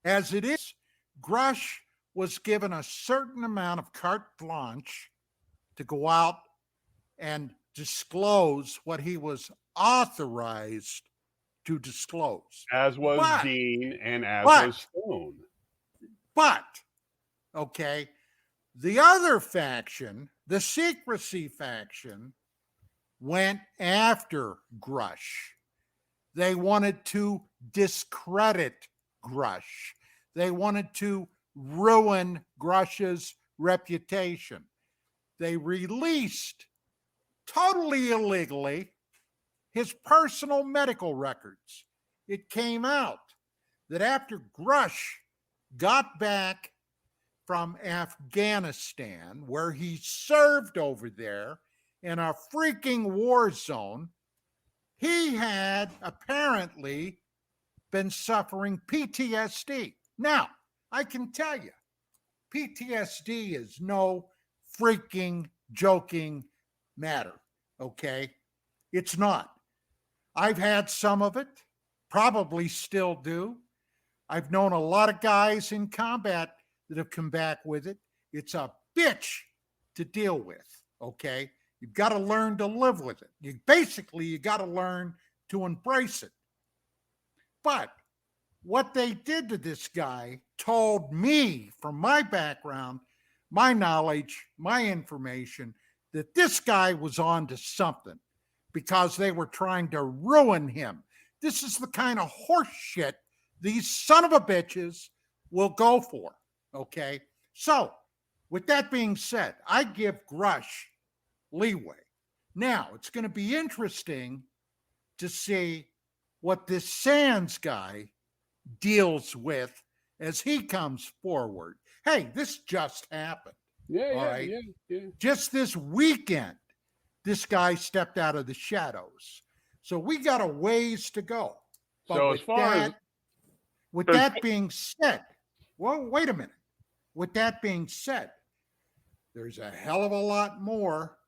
As it is, Grush was given a certain amount of carte blanche to go out and disclose what he was authorized to disclose. As was But- Dean and as but- was Stone. But, okay, the other faction, the secrecy faction, went after Grush. They wanted to discredit Grush. They wanted to ruin Grush's reputation. They released, totally illegally, his personal medical records. It came out that after Grush got back from Afghanistan, where he served over there in a freaking war zone, he had apparently been suffering PTSD. Now, I can tell you, PTSD is no freaking joking matter, okay? It's not. I've had some of it, probably still do. I've known a lot of guys in combat that have come back with it. It's a bitch to deal with, okay? You've got to learn to live with it. You got to learn to embrace it. But what they did to this guy told me, from my background, my knowledge, my information, that this guy was on to something because they were trying to ruin him. This is the kind of horse shit these son of a bitches will go for, okay? So, with that being said, I give Grush leeway. Now, it's going to be interesting to see what this Sands guy deals with as he comes forward. Hey, this just happened. All right. Just this weekend, this guy stepped out of the shadows. So we got a ways to go. But So with as far as with that being said, well, wait a minute. With that being said, there's a hell of a lot more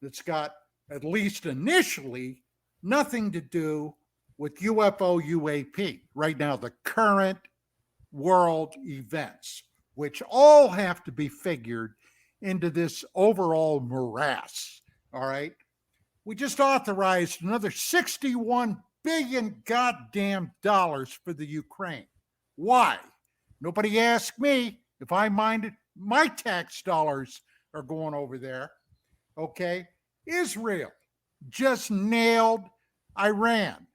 that's got, at least initially, nothing to do with UFO UAP. Right now, the current world events, which all have to be figured into this overall morass. All right. We just authorized another $61 billion goddamn dollars for the Ukraine. Why? Nobody asked me if I minded. My tax dollars are going over there. Okay. Israel just nailed Iran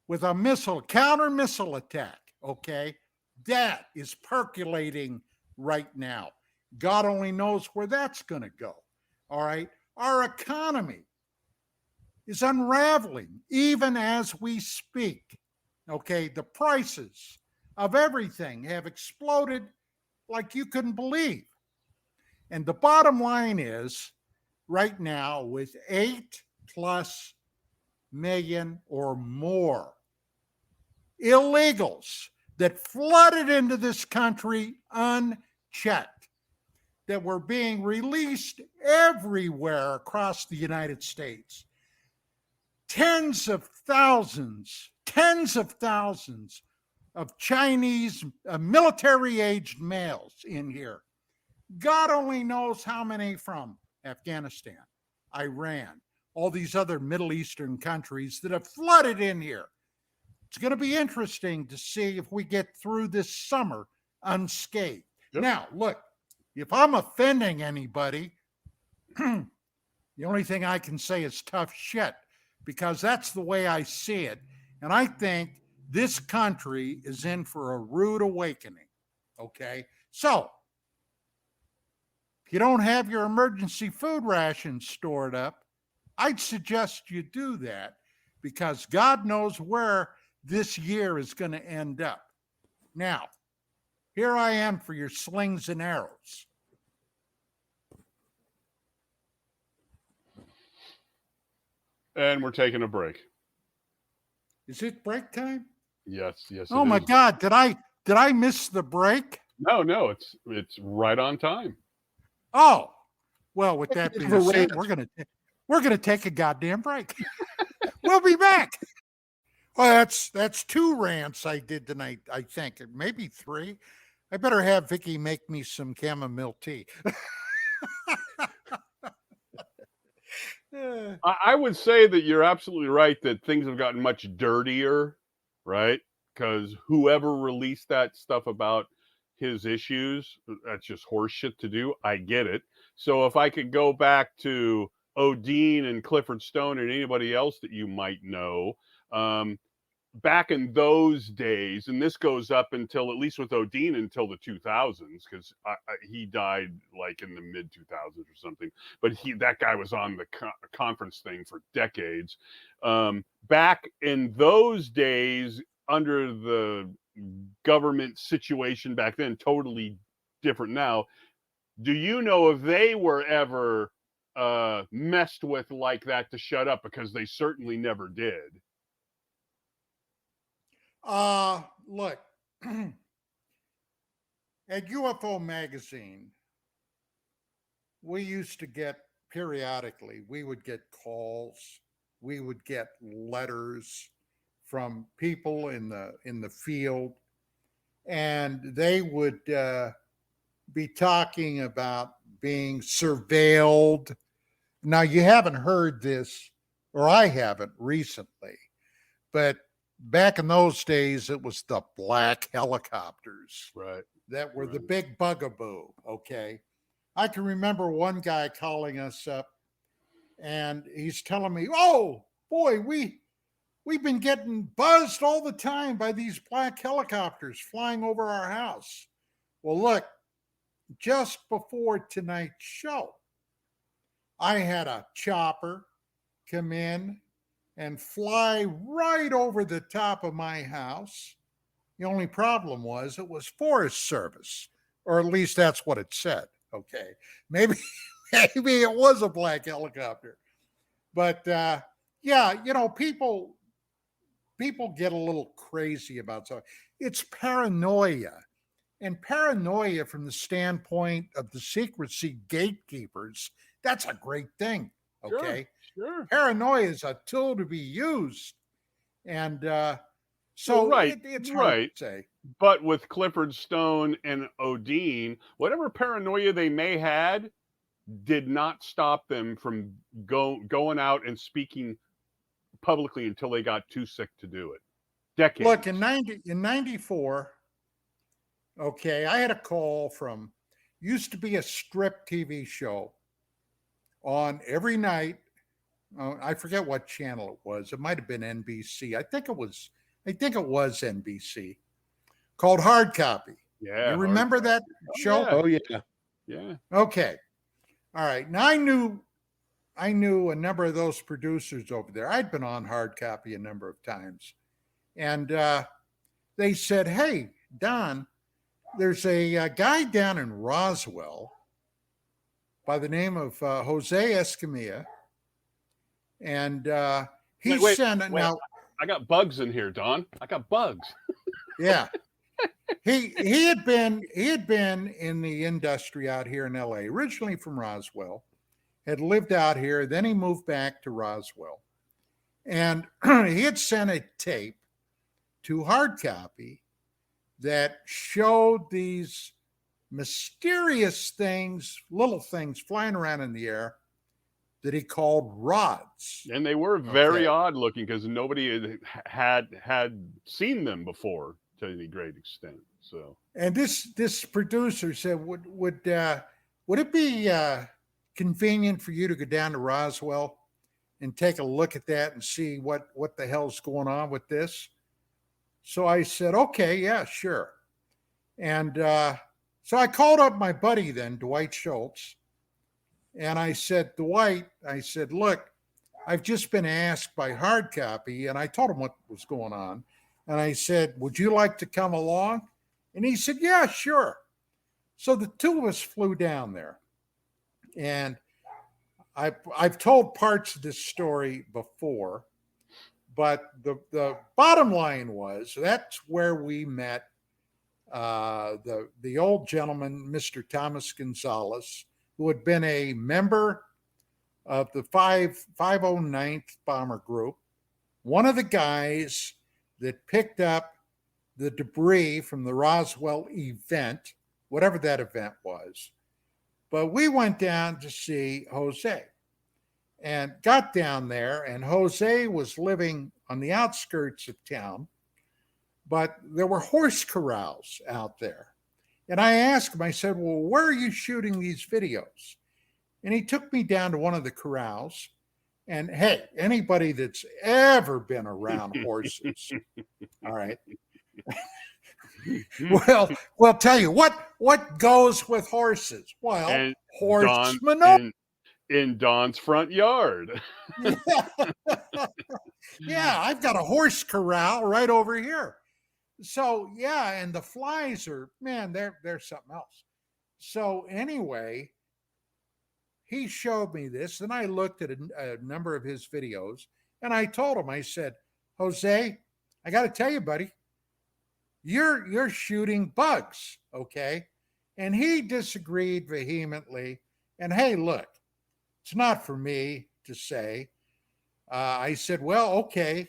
with a counter missile attack. Okay. That is percolating right now. God only knows where that's going to go. All right. Our economy is unraveling even as we speak. Okay. The prices of everything have exploded like you couldn't believe. And the bottom line is, right now, with 8+ million or more illegals that flooded into this country unchecked, that were being released everywhere across the United States. Tens of thousands of Chinese military-aged males in here God only knows how many from Afghanistan, Iran, all these other Middle Eastern countries that have flooded in here. It's going to be interesting to see if we get through this summer unscathed. Yep. Now, look, if I'm offending anybody, the only thing I can say is tough shit, because that's the way I see it. And I think this country is in for a rude awakening. Okay? So, if you don't have your emergency food rations stored up, I'd suggest you do that, because God knows where this year is going to end up. Now, here I am for your slings and arrows. And we're taking a break. Is it break time? Yes. Oh my God, did I miss the break? No, it's right on time. Oh, well, with that being said, we're gonna take a goddamn break. We'll be back. Well, that's 2 rants I did tonight, I think. Maybe 3. I better have Vicky make me some chamomile tea. I would say that you're absolutely right that things have gotten much dirtier, right? Because whoever released that stuff about his issues, that's just horseshit to do. I get it. So if I could go back to Odin and Clifford Stone and anybody else that you might know, back in those days, and this goes up until, at least with Odin, until the 2000s, because he died like in the mid 2000s or something. But that guy was on the conference thing for decades. Back in those days, under the government situation back then, totally different now. Do you know if they were ever messed with like that to shut up? Because they certainly never did. Look, at UFO magazine, we used to get periodically, we would get calls, we would get letters from people in the field, and they would be talking about being surveilled. Now, you haven't heard this, or I haven't recently, but back in those days, it was the black helicopters, right, that were the big bugaboo. Okay. I can remember one guy calling us up, and he's telling me, oh boy, we've been getting buzzed all the time by these black helicopters flying over our house. Well, look, just before tonight's show, I had a chopper come in and fly right over the top of my house. The only problem was it was Forest Service, or at least that's what it said. Okay, maybe it was a black helicopter, but yeah, people get a little crazy about something. It's paranoia, and paranoia from the standpoint of the secrecy gatekeepers, that's a great thing. Okay, sure. Paranoia is a tool to be used, and so it's hard to say. But with Clifford Stone and Odin, whatever paranoia they may had did not stop them from going out and speaking publicly until they got too sick to do it. Decades. Look, in 94, okay, I had a call from, used to be a strip TV show on every night. I forget what channel it was. It might have been NBC. I think it was NBC, called Hard Copy. Yeah. You remember that show? Oh yeah. Yeah. Okay. All right. Now I knew a number of those producers over there. I'd been on Hard Copy a number of times. And they said, hey, Don, there's a guy down in Roswell by the name of Jose Escamilla. And he sent now. I got bugs in here, Don. I got bugs. Yeah. He had been in the industry out here in LA, originally from Roswell, had lived out here, then he moved back to Roswell. And he had sent a tape to Hard Copy that showed these mysterious things, little things flying around in the air that he called rods. And they were very odd looking because nobody had seen them before to any great extent. So, and this producer said, would it be convenient for you to go down to Roswell and take a look at that and see what the hell's going on with this? So I said, okay, yeah, sure. And so I called up my buddy then, Dwight Schultz, and I said, Dwight, I said, look, I've just been asked by Hard Copy, and I told him what was going on. And I said, would you like to come along? And he said, yeah, sure. So the two of us flew down there. And I've told parts of this story before, but the bottom line was that's where we met the old gentleman, Mr. Thomas Gonzalez, who had been a member of the 509th Bomber Group, one of the guys that picked up the debris from the Roswell event, whatever that event was. But we went down to see Jose and got down there, and Jose was living on the outskirts of town, but there were horse corrals out there. And I asked him, I said, well, where are you shooting these videos? And he took me down to one of the corrals. And hey, anybody that's ever been around horses, all right. well, tell you what goes with horses. Well, and horse manure. In Don's front yard. Yeah, I've got a horse corral right over here. So yeah, and the flies are, man, they're something else. So anyway, he showed me this, and I looked at a number of his videos, and I told him, I said, Jose, I got to tell you, buddy, you're shooting bugs, okay? And he disagreed vehemently. And hey, look, it's not for me to say. I said, well, okay,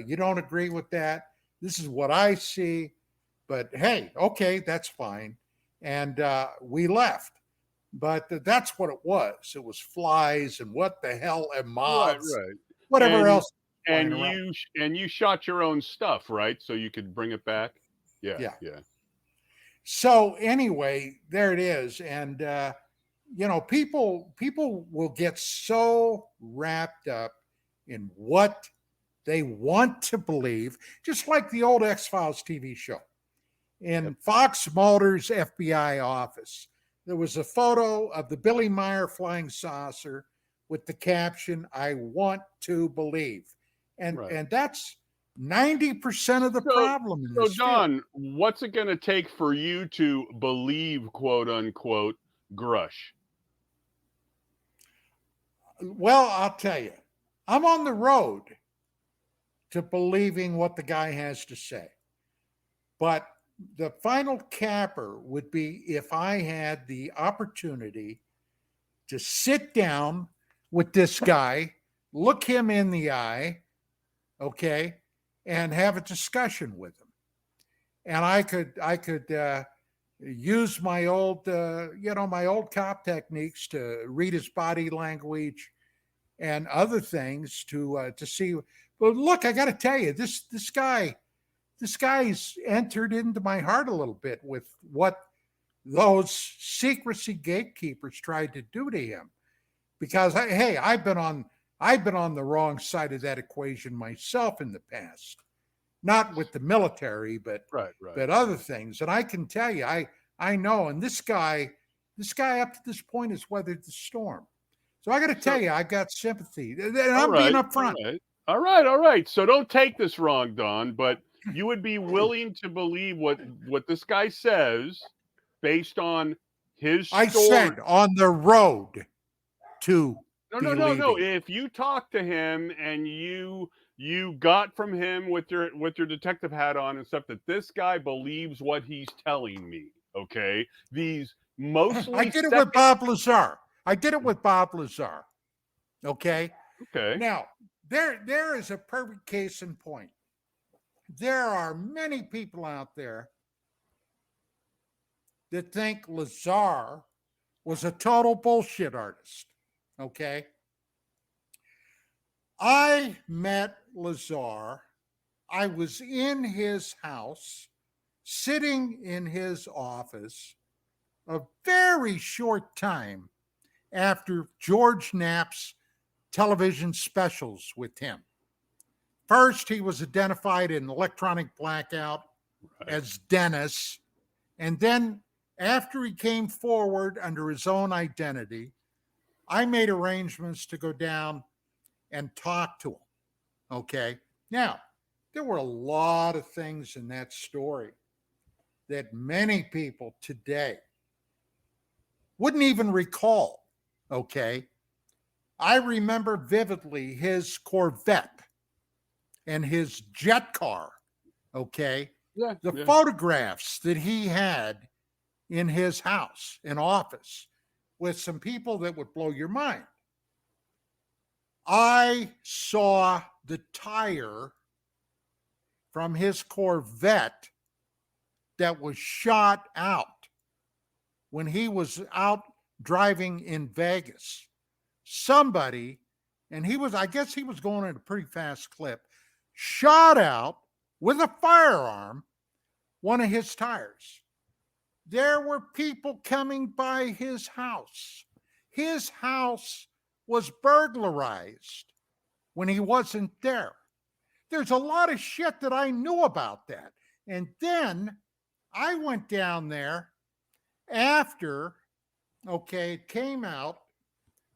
you don't agree with that. This is what I see, but hey, okay, that's fine. And we left. But that's what it was. It was flies and what the hell, and moths, right. whatever else. And you shot your own stuff, right? So you could bring it back. Yeah. So anyway, there it is. And people will get so wrapped up in what they want to believe, just like the old X-Files TV show. In Fox Mulder's FBI office, there was a photo of the Billy Meyer flying saucer with the caption, I want to believe. And that's 90% of the problem in this. So, Don, what's it going to take for you to believe, quote unquote, Grush? Well, I'll tell you, I'm on the road to believing what the guy has to say. But the final capper would be if I had the opportunity to sit down with this guy, look him in the eye, okay, and have a discussion with him. And I could use my old cop techniques to read his body language and other things to see. But look, I got to tell you, this guy's entered into my heart a little bit with what those secrecy gatekeepers tried to do to him. Because I've been on the wrong side of that equation myself in the past, not with the military, but other things. And I can tell you, I know. And this guy up to this point has weathered the storm. So I got to tell you, I got sympathy. And I'm being upfront. All right. So don't take this wrong, Don, but you would be willing to believe what this guy says based on his story. I said on the road to No. If you talk to him and you got from him with your detective hat on and stuff that this guy believes what he's telling me, okay? These mostly I did it with Bob Lazar. Okay? Okay. Now, there is a perfect case in point. There are many people out there that think Lazar was a total bullshit artist. Okay. I met Lazar. I was in his house, sitting in his office, a very short time after George Knapp's television specials with him. First, he was identified in Electronic Blackout as Dennis. And then, after he came forward under his own identity, I made arrangements to go down and talk to him. Okay. Now, there were a lot of things in that story that many people today wouldn't even recall. Okay. I remember vividly his Corvette and his jet car. Okay. The photographs that he had in his house and office with some people that would blow your mind. I saw the tire from his Corvette that was shot out when he was out driving in Vegas. Somebody, and I guess he was going at a pretty fast clip, shot out with a firearm one of his tires. There were people coming by his house. His house was burglarized when he wasn't there. There's a lot of shit that I knew about that. And then I went down there after, it came out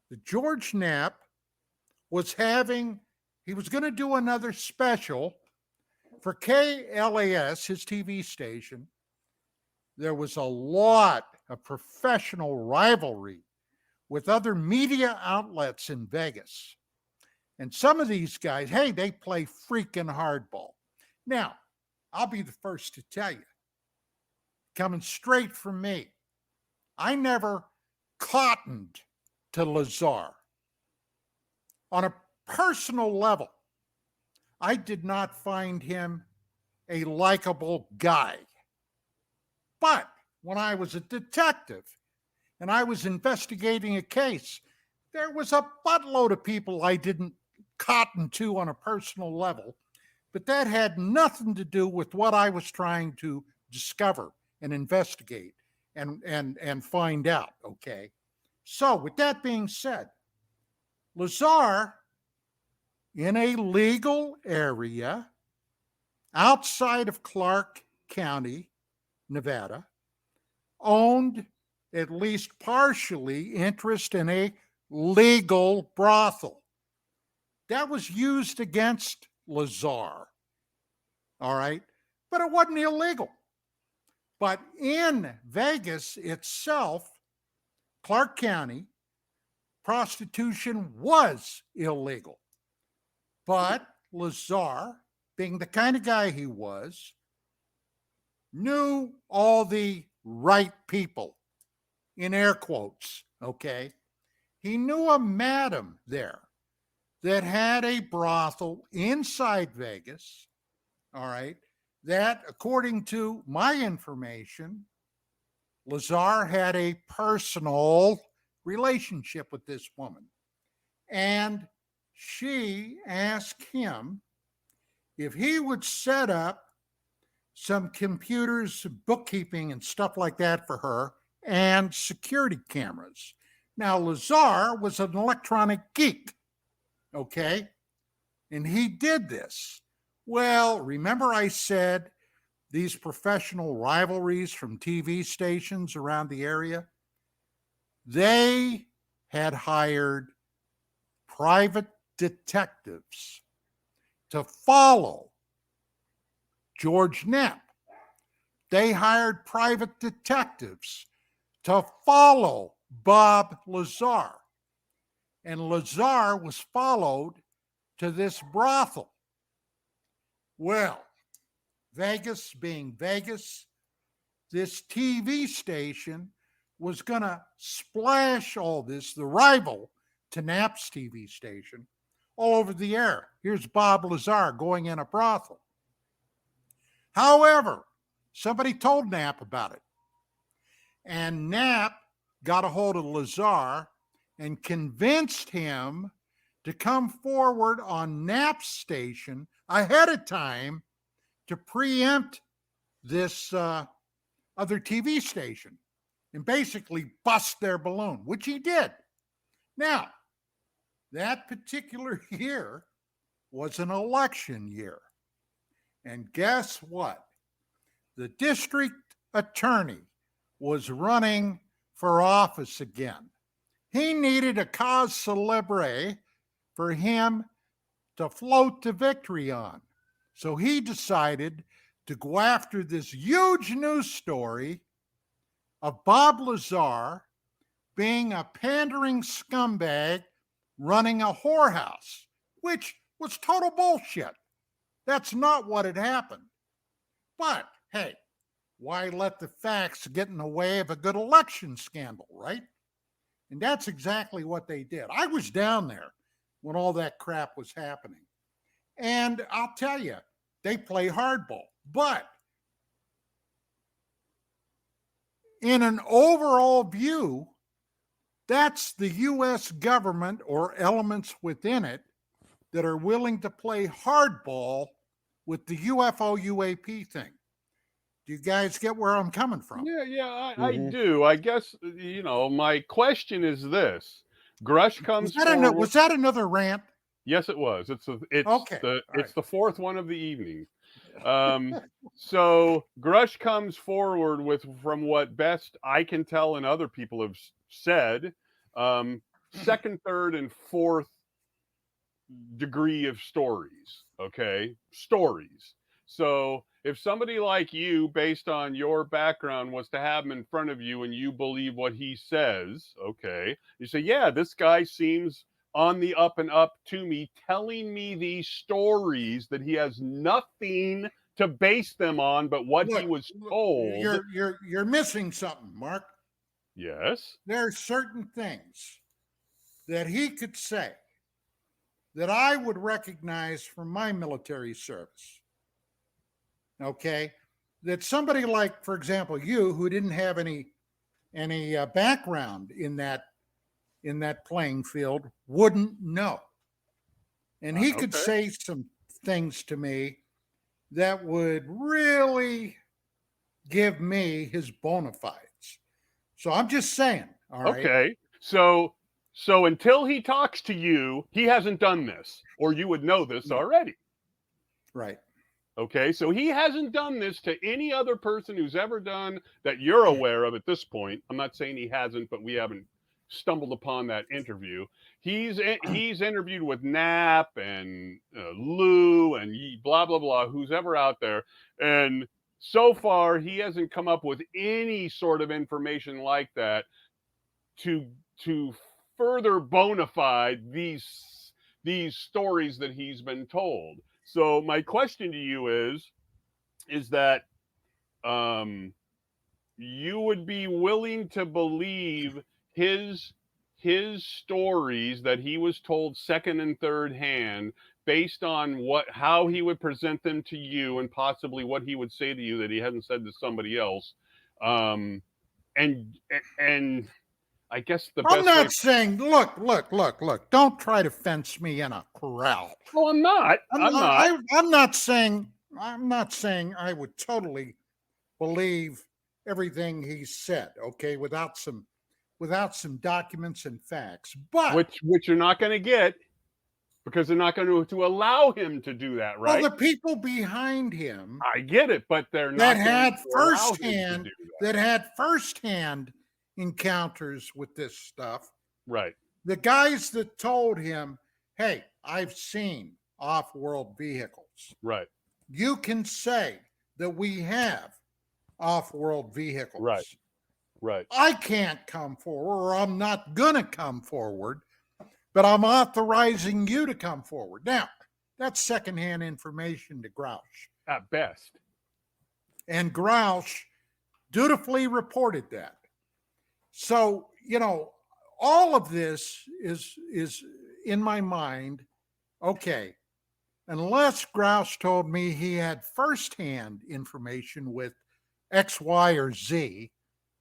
that George Knapp was he was going to do another special for KLAS, his TV station. There was a lot of professional rivalry with other media outlets in Vegas. And some of these guys, they play freaking hardball. Now, I'll be the first to tell you, coming straight from me, I never cottoned to Lazar. On a personal level, I did not find him a likable guy. But when I was a detective and I was investigating a case, there was a buttload of people I didn't cotton to on a personal level, but that had nothing to do with what I was trying to discover and investigate and find out, okay? So with that being said, Lazar, in a legal area outside of Clark County, Nevada, owned at least partially interest in a legal brothel. That was used against Lazar. All right. But it wasn't illegal. But in Vegas itself, Clark County, prostitution was illegal. But Lazar, being the kind of guy he was, knew all the right people, in air quotes, okay? He knew a madam there that had a brothel inside Vegas, all right, that, according to my information, Lazar had a personal relationship with this woman. And she asked him if he would set up some computers, bookkeeping and stuff like that for her, and security cameras. Now, Lazar was an electronic geek, okay? And he did this. Well, remember I said these professional rivalries from TV stations around the area? They had hired private detectives to follow George Knapp. They hired private detectives to follow Bob Lazar. And Lazar was followed to this brothel. Well, Vegas being Vegas, this TV station was going to splash all this, the rival to Knapp's TV station, all over the air. Here's Bob Lazar going in a brothel. However, somebody told Knapp about it. And Knapp got a hold of Lazar and convinced him to come forward on Knapp's station ahead of time to preempt this other TV station and basically bust their balloon, which he did. Now, that particular year was an election year. And guess what? The district attorney was running for office again. He needed a cause célèbre for him to float to victory on. So he decided to go after this huge news story of Bob Lazar being a pandering scumbag running a whorehouse, which was total bullshit. That's not what had happened. But hey, why let the facts get in the way of a good election scandal, right? And that's exactly what they did. I was down there when all that crap was happening. And I'll tell you, they play hardball. But in an overall view, that's the U.S. government or elements within it that are willing to play hardball with the UFO UAP thing. Do you guys get where I'm coming from? Yeah, I do. I guess, my question is this. Grush comes forward. Was that another rant? Yes, it was. It's okay. It's the fourth one of the evening. So Grush comes forward with, from what best I can tell and other people have said, second, third, and fourth degree of stories. Okay, stories. So if somebody like you, based on your background, was to have him in front of you and you believe what he says, okay, you say, yeah, this guy seems on the up and up to me, telling me these stories that he has nothing to base them on but what he was told. You're missing something, Mark. Yes. There are certain things that he could say that I would recognize from my military service. Okay, that somebody like, for example, you, who didn't have any background in that playing field, wouldn't know. And he could say some things to me that would really give me his bona fides. So I'm just saying. All right. Okay. So until he talks to you, he hasn't done this, or you would know this already. Right. Okay, so he hasn't done this to any other person who's ever done that you're aware of at this point. I'm not saying he hasn't, but we haven't stumbled upon that interview. He's interviewed with Knapp and Lou and blah, blah, blah, who's ever out there. And so far, he hasn't come up with any sort of information like that to further bona fide these stories that he's been told. So my question to you is that you would be willing to believe his stories that he was told second and third hand, based on how he would present them to you and possibly what he would say to you that he hadn't said to somebody else. And I guess I'm not saying, look, don't try to fence me in a corral. Well, I'm not. I'm not saying I would totally believe everything he said, okay, without some documents and facts. But which you're not going to get, because they're not going to allow him to do that, right? Well, the people behind him, I get it, but they're not that had firsthand encounters with this stuff. Right. The guys that told him, hey, I've seen off-world vehicles. Right. You can say that we have off-world vehicles. Right. Right. I can't come forward, or I'm not going to come forward, but I'm authorizing you to come forward. Now, that's secondhand information to Grouch. At best. And Grouch dutifully reported that. So, all of this is in my mind, okay, unless Grouch told me he had firsthand information with X, Y, or Z,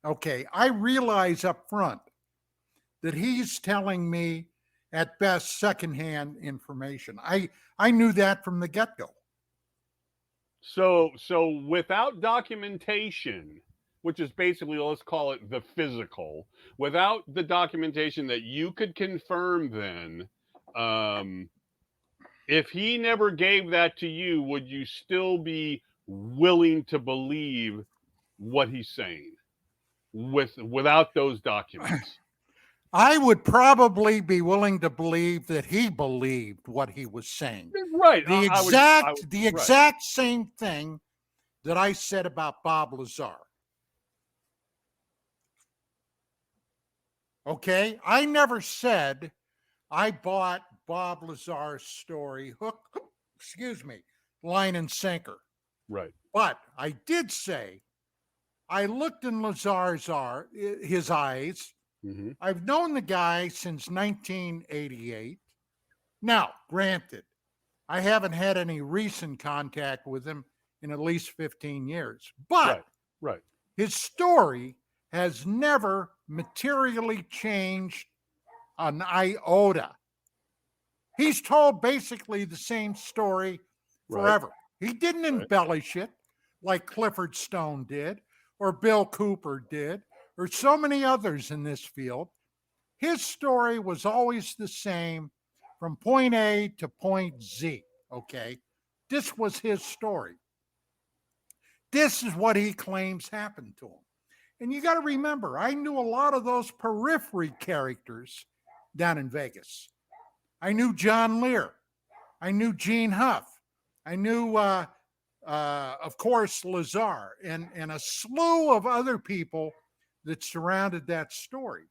Okay, I realize up front that he's telling me at best secondhand information. I knew that from the get-go. So without documentation, which is basically, let's call it the physical, without the documentation that you could confirm, then if he never gave that to you, would you still be willing to believe what he's saying without those documents? I would probably be willing to believe that he believed what he was saying. Right. The exact same thing that I said about Bob Lazar. Okay? I never said I bought Bob Lazar's story hook, line and sinker. Right. But I did say I looked in Lazar's his eyes. Mm-hmm. I've known the guy since 1988. Now, granted, I haven't had any recent contact with him in at least 15 years. But right. His story has never materially changed an iota. He's told basically the same story forever. He didn't embellish it like Clifford Stone did, or Bill Cooper did, or so many others in this field. His story was always the same from point A to point Z, okay? This was his story. This is what he claims happened to him. And you got to remember, I knew a lot of those periphery characters down in Vegas. I knew John Lear. I knew Gene Huff. I knew, of course, Lazar and a slew of other people that surrounded that story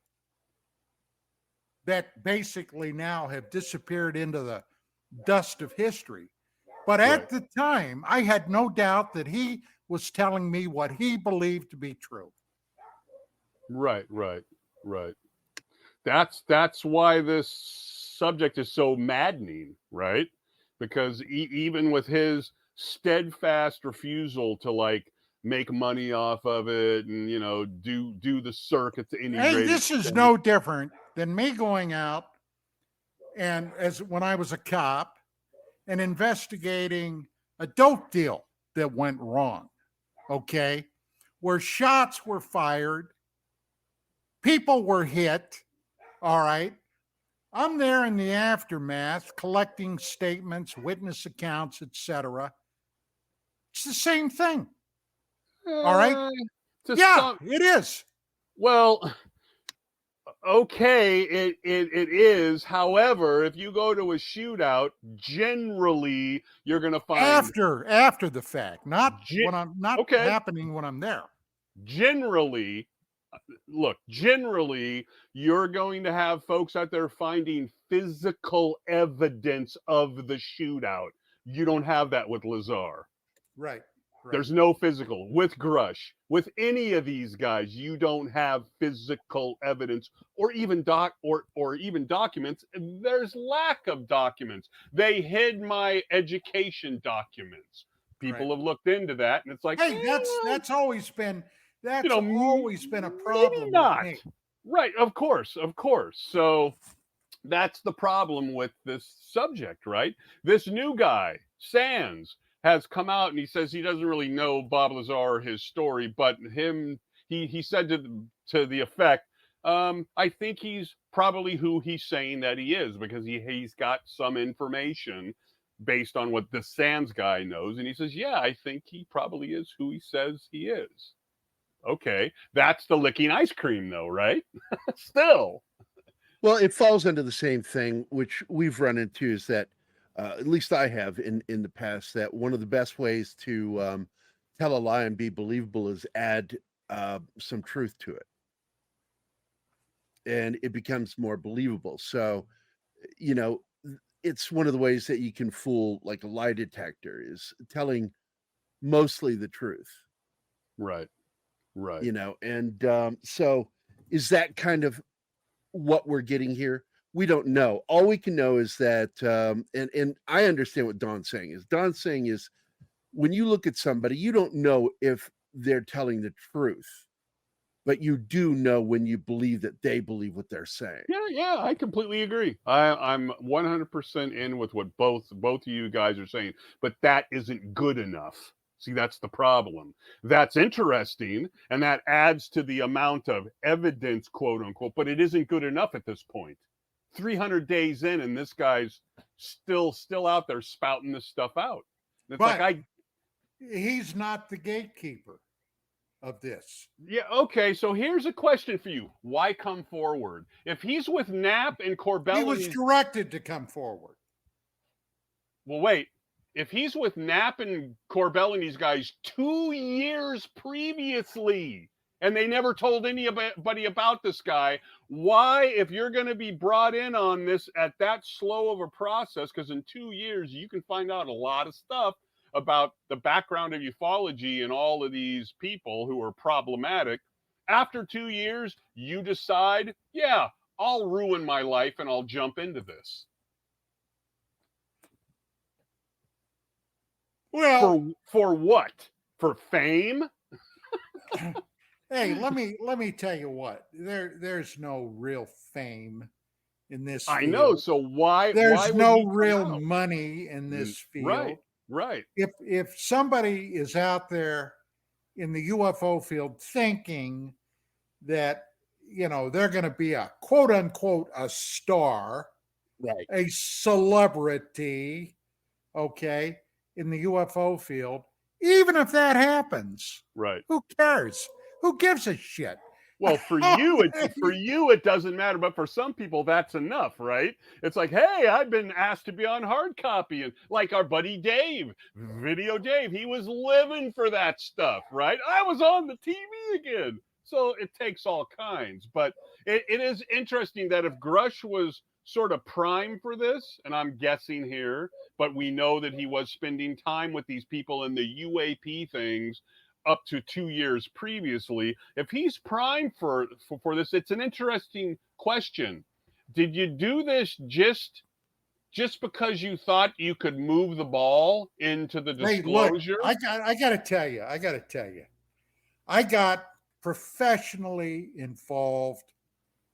that basically now have disappeared into the dust of history. But at the time, I had no doubt that he was telling me what he believed to be true. Right. That's why this subject is so maddening, right? Because even with his steadfast refusal to like make money off of it and do the circuit to any Hey, this is no different than me going out and when I was a cop and investigating a dope deal that went wrong, okay, where shots were fired, people were hit, all right. I'm there in the aftermath collecting statements, witness accounts, etc. It's the same thing. All right? It is. Well, okay, it is. However, if you go to a shootout, generally you're going to find after the fact, not happening when I'm there. Generally, you're going to have folks out there finding physical evidence of the shootout. You don't have that with Lazar. Right. There's no physical. With Grush, with any of these guys, you don't have physical evidence or even documents. There's lack of documents. They hid my education documents. People have looked into that, and it's like, hey, that's always been always been a problem. Maybe not. With me. Right, of course. So that's the problem with this subject, right? This new guy, Sands, has come out and he says he doesn't really know Bob Lazar or his story, but he said to the effect, I think he's probably who he's saying that he is, because he's got some information based on what the Sands guy knows. And he says, yeah, I think he probably is who he says he is. Okay, that's the licking ice cream though, right? Still. Well, it falls under the same thing, which we've run into, is that at least I have in the past, that one of the best ways to tell a lie and be believable is add some truth to it. And it becomes more believable. So, it's one of the ways that you can fool like a lie detector, is telling mostly the truth. Right. And so is that kind of what we're getting here? We don't know. All we can know is that, and I understand what Don's saying is when you look at somebody, you don't know if they're telling the truth, but you do know when you believe that they believe what they're saying. Yeah, I completely agree. I'm 100% in with what both of you guys are saying, but that isn't good enough. See, that's the problem. That's interesting, and that adds to the amount of evidence, quote unquote, but it isn't good enough at this point. 300 days in, and this guy's still out there spouting this stuff out. It's But like he's not the gatekeeper of this. Yeah, okay, so here's a question for you. Why come forward? If he's with Knapp and Corbell, He was directed to come forward. well, wait. If he's with Knapp and Corbell and these guys 2 years previously, and they never told anybody about this guy, why, if you're going to be brought in on this at that slow of a process, because in 2 years you can find out a lot of stuff about the background of ufology and all of these people who are problematic. After 2 years, you decide, yeah, I'll ruin my life and I'll jump into this. Well, for what? For fame? hey, let me tell you what. There's no real fame in this field. I know. So why? There's why no real money in this field. Right. If somebody is out there in the UFO field thinking that, you know, they're going to be a quote unquote a star, Right. a celebrity, okay, in the UFO field, even if that happens, Right. who cares? Who gives a shit? Well, for you, it doesn't matter, but for some people, that's enough, right? It's like, hey, I've been asked to be on hard copy, and like our buddy Dave, Video Dave, he was living for that stuff, right? I was on the TV again, so it takes all kinds. But it is interesting that if Grush was sort of prime for this, and I'm guessing here, but we know that he was spending time with these people in the UAP things up to 2 years previously. If he's primed for this, it's an interesting question. Did you do this just because you thought you could move the ball into the disclosure? Hey, look, I got to tell you, I got professionally involved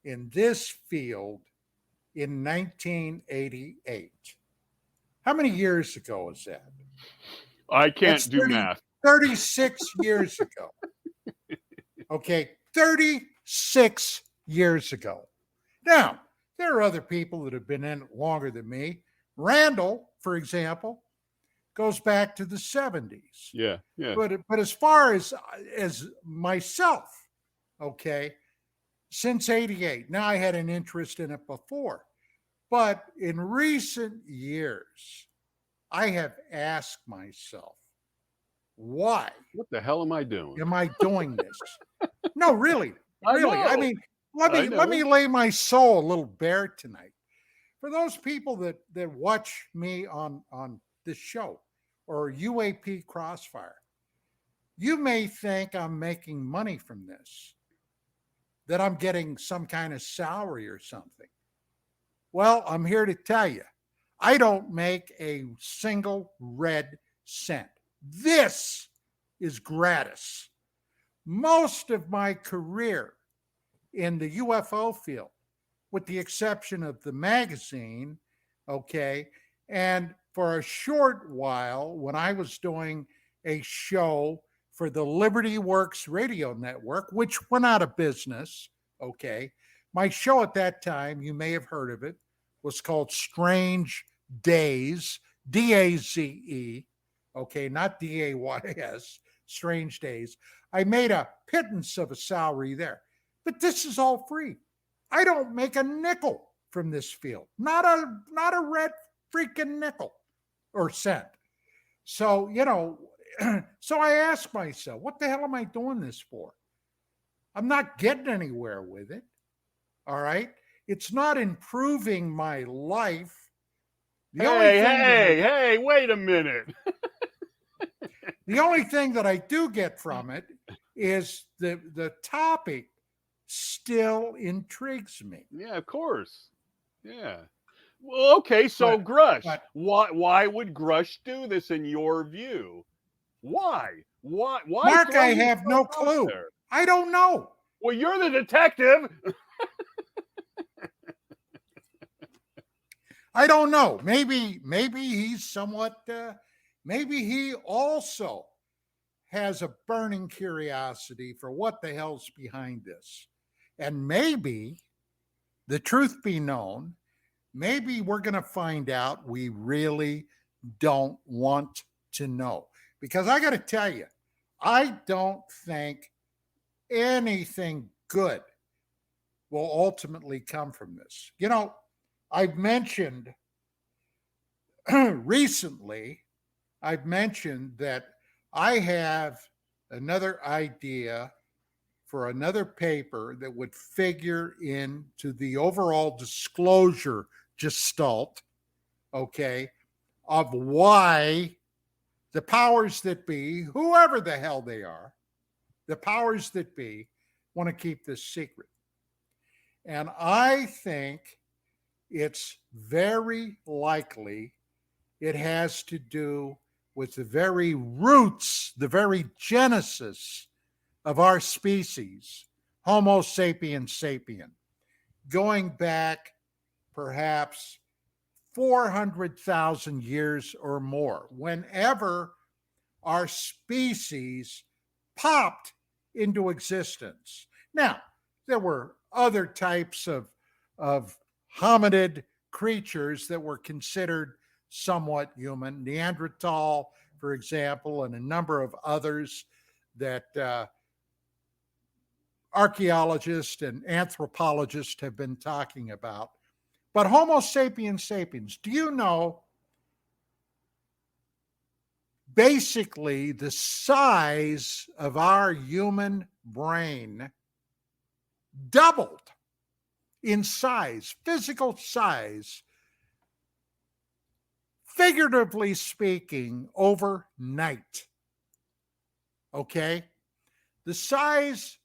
in this field in 1988. How many years ago is that? I can't do math. 36 years ago. Okay, 36 years ago. Now, there are other people that have been in it longer than me. Randall, for example, goes back to the 70s. Yeah. But as far as myself, okay, since 88. Now, I had an interest in it before. But in recent years, I have asked myself, why? What the hell am I doing? Am I doing this? No, really. I mean, let me lay my soul a little bare tonight. For those people that watch me on this show or UAP Crossfire, you may think I'm making money from this, that I'm getting some kind of salary or something. Well, I'm here to tell you, I don't make a single red cent. This is gratis. Most of my career in the UFO field, with the exception of the magazine, okay, and for a short while when I was doing a show for the Liberty Works radio network, which went out of business, okay, my show at that time, you may have heard of it, was called Strange Days, D-A-Z-E, okay, not D-A-Y-S, Strange Days. I made a pittance of a salary there. But this is all free. I don't make a nickel from this field. Not a red freaking nickel or cent. So, you know, so I asked myself, what the hell am I doing this for? I'm not getting anywhere with it. All right? It's not improving my life. Hey, wait a minute. The only thing that I do get from it is the topic still intrigues me. Yeah, of course. Yeah. Well, okay, so Grush, why would Grush do this in your view? Why? Mark, I have no clue. I don't know. Well, you're the detective. I don't know. Maybe he's somewhat. Maybe he also has a burning curiosity for what the hell's behind this, and maybe, the truth be known, maybe we're going to find out we really don't want to know. Because I got to tell you, I don't think anything good will ultimately come from this. You know, I've mentioned recently, I've mentioned that I have another idea for another paper that would figure into the overall disclosure gestalt, okay, of why the powers that be, whoever the hell they are, the powers that be, want to keep this secret. And I think it's very likely it has to do with the very roots, the very genesis of our species, Homo sapiens sapien, going back perhaps 400,000 years or more, whenever our species popped into existence. Now, there were other types of hominid creatures that were considered somewhat human, Neanderthal, for example, and a number of others that archaeologists and anthropologists have been talking about. But Homo sapiens sapiens, do you know basically the size of our human brain doubled in size, physical size, figuratively speaking, overnight? Okay? The size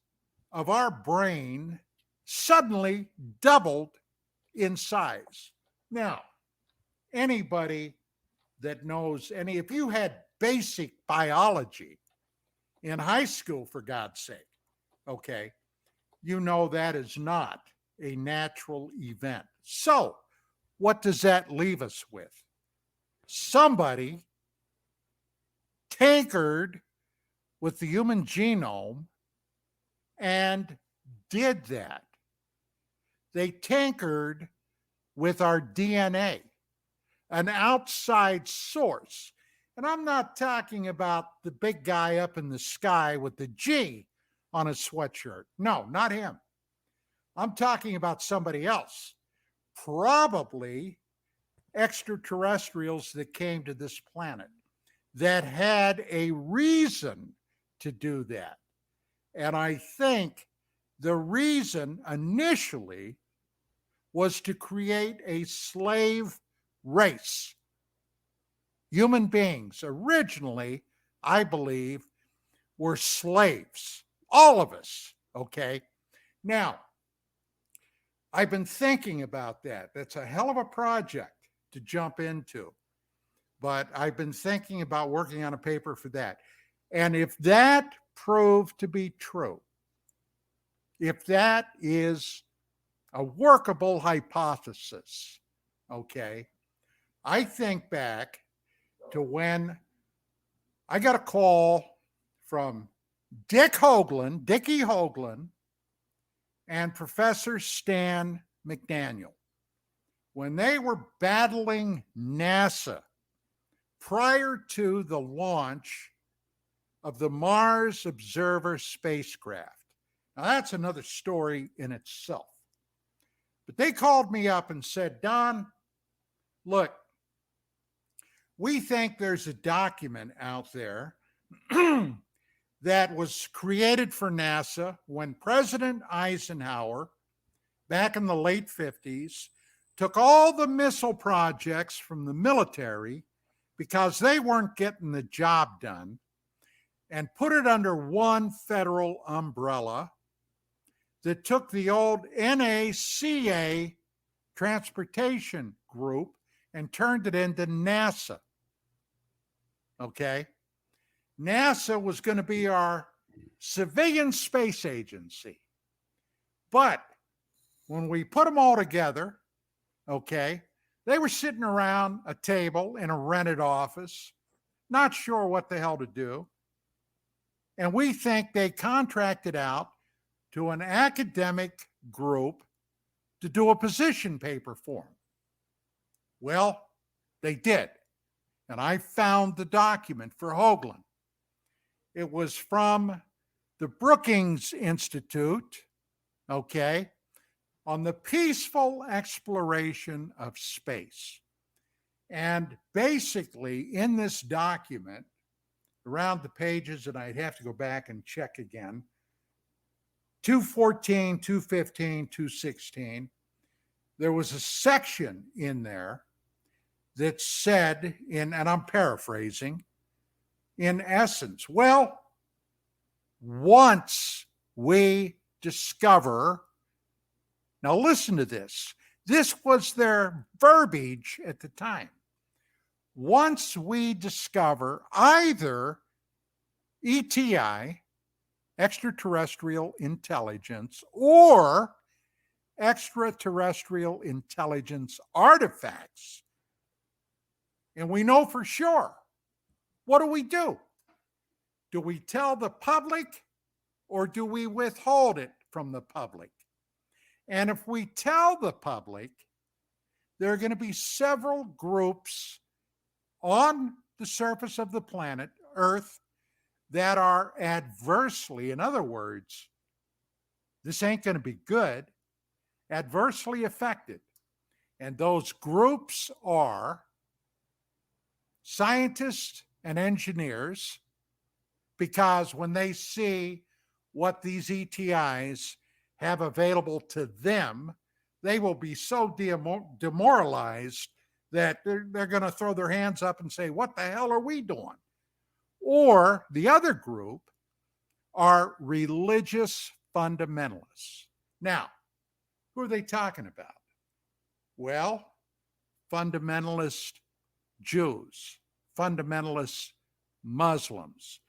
of our brain suddenly doubled in size. Now, anybody that knows if you had basic biology in high school, for God's sake, okay, you know that is not a natural event. So, what does that leave us with? Somebody tinkered with the human genome and did that. They tinkered with our DNA, an outside source. And I'm not talking about the big guy up in the sky with the G on his sweatshirt. No, not him. I'm talking about somebody else, probably extraterrestrials that came to this planet that had a reason to do that. And I think the reason initially was to create a slave race. Human beings originally, I believe, were slaves. All of us, okay? Now, I've been thinking about that. That's a hell of a project to jump into. But I've been thinking about working on a paper for that. And if that proved to be true, if that is a workable hypothesis, okay, I think back to when I got a call from Dickie Hoagland, and Professor Stan McDaniel when they were battling NASA prior to the launch of the Mars Observer spacecraft. Now, that's another story in itself. But they called me up and said, Don, look, we think there's a document out there that was created for NASA when President Eisenhower, back in the late 50s, took all the missile projects from the military because they weren't getting the job done and put it under one federal umbrella that took the old NACA transportation group and turned it into NASA. Okay? NASA was going to be our civilian space agency. But when we put them all together, okay, they were sitting around a table in a rented office, not sure what the hell to do. And we think they contracted out to an academic group to do a position paper for them. Well, they did. And I found the document for Hoagland. It was from the Brookings Institute, okay, on the peaceful exploration of space. And basically, in this document, around the pages, and I'd have to go back and check again, 214, 215, 216, there was a section in there that said, and I'm paraphrasing, in essence, well, once we discover, now listen to this, this was their verbiage at the time. Once we discover either ETI, extraterrestrial intelligence, or extraterrestrial intelligence artifacts, and we know for sure, what do? Do we tell the public or do we withhold it from the public? And if we tell the public, there are going to be several groups on the surface of the planet, Earth, that are adversely, in other words, this ain't going to be good, adversely affected. And those groups are scientists and engineers, because when they see what these ETIs have available to them, they will be so demoralized that they're going to throw their hands up and say, what the hell are we doing? Or the other group are religious fundamentalists. Now, who are they talking about? Well, fundamentalist Jews, fundamentalist Muslims,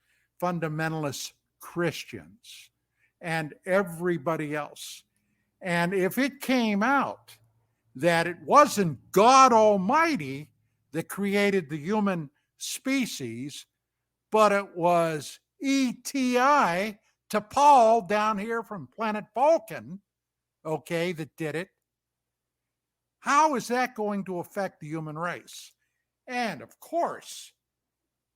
fundamentalist Christians, and everybody else. And if it came out that it wasn't God Almighty that created the human species, but it was ETI to Paul down here from planet Vulcan, okay, that did it, how is that going to affect the human race? And of course,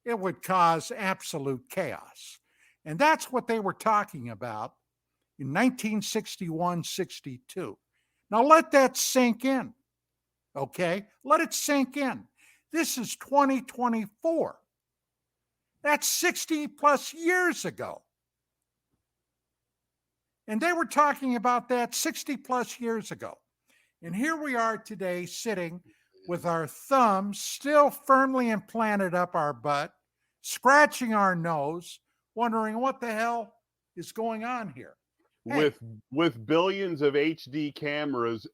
it would cause absolute chaos. And that's what they were talking about in 1961-62. Now let that sink in, okay? Let it sink in. This is 2024. That's 60 plus years ago. And they were talking about that 60 plus years ago. And here we are today sitting with our thumbs still firmly implanted up our butt, scratching our nose, wondering what the hell is going on here. Hey, with billions of HD cameras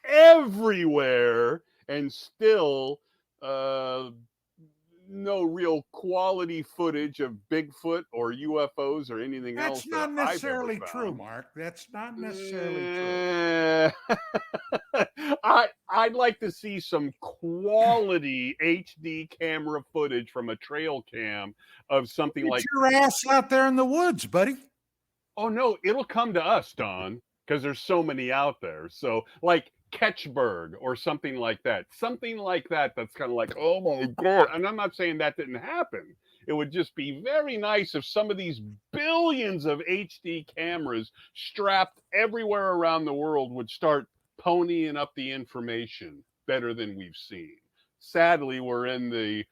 everywhere, and still no real quality footage of Bigfoot or UFOs or anything else. That's not necessarily true, Mark. That's not necessarily true. I'd like to see some quality HD camera footage from a trail cam of something Get like your ass out there in the woods, buddy. Oh no, it'll come to us, Don, because there's so many out there. So like Ketchberg or something like that. Something like that that's kind of like, oh my God. And I'm not saying that didn't happen. It would just be very nice if some of these billions of HD cameras strapped everywhere around the world would start ponying up the information better than we've seen. Sadly, we're in the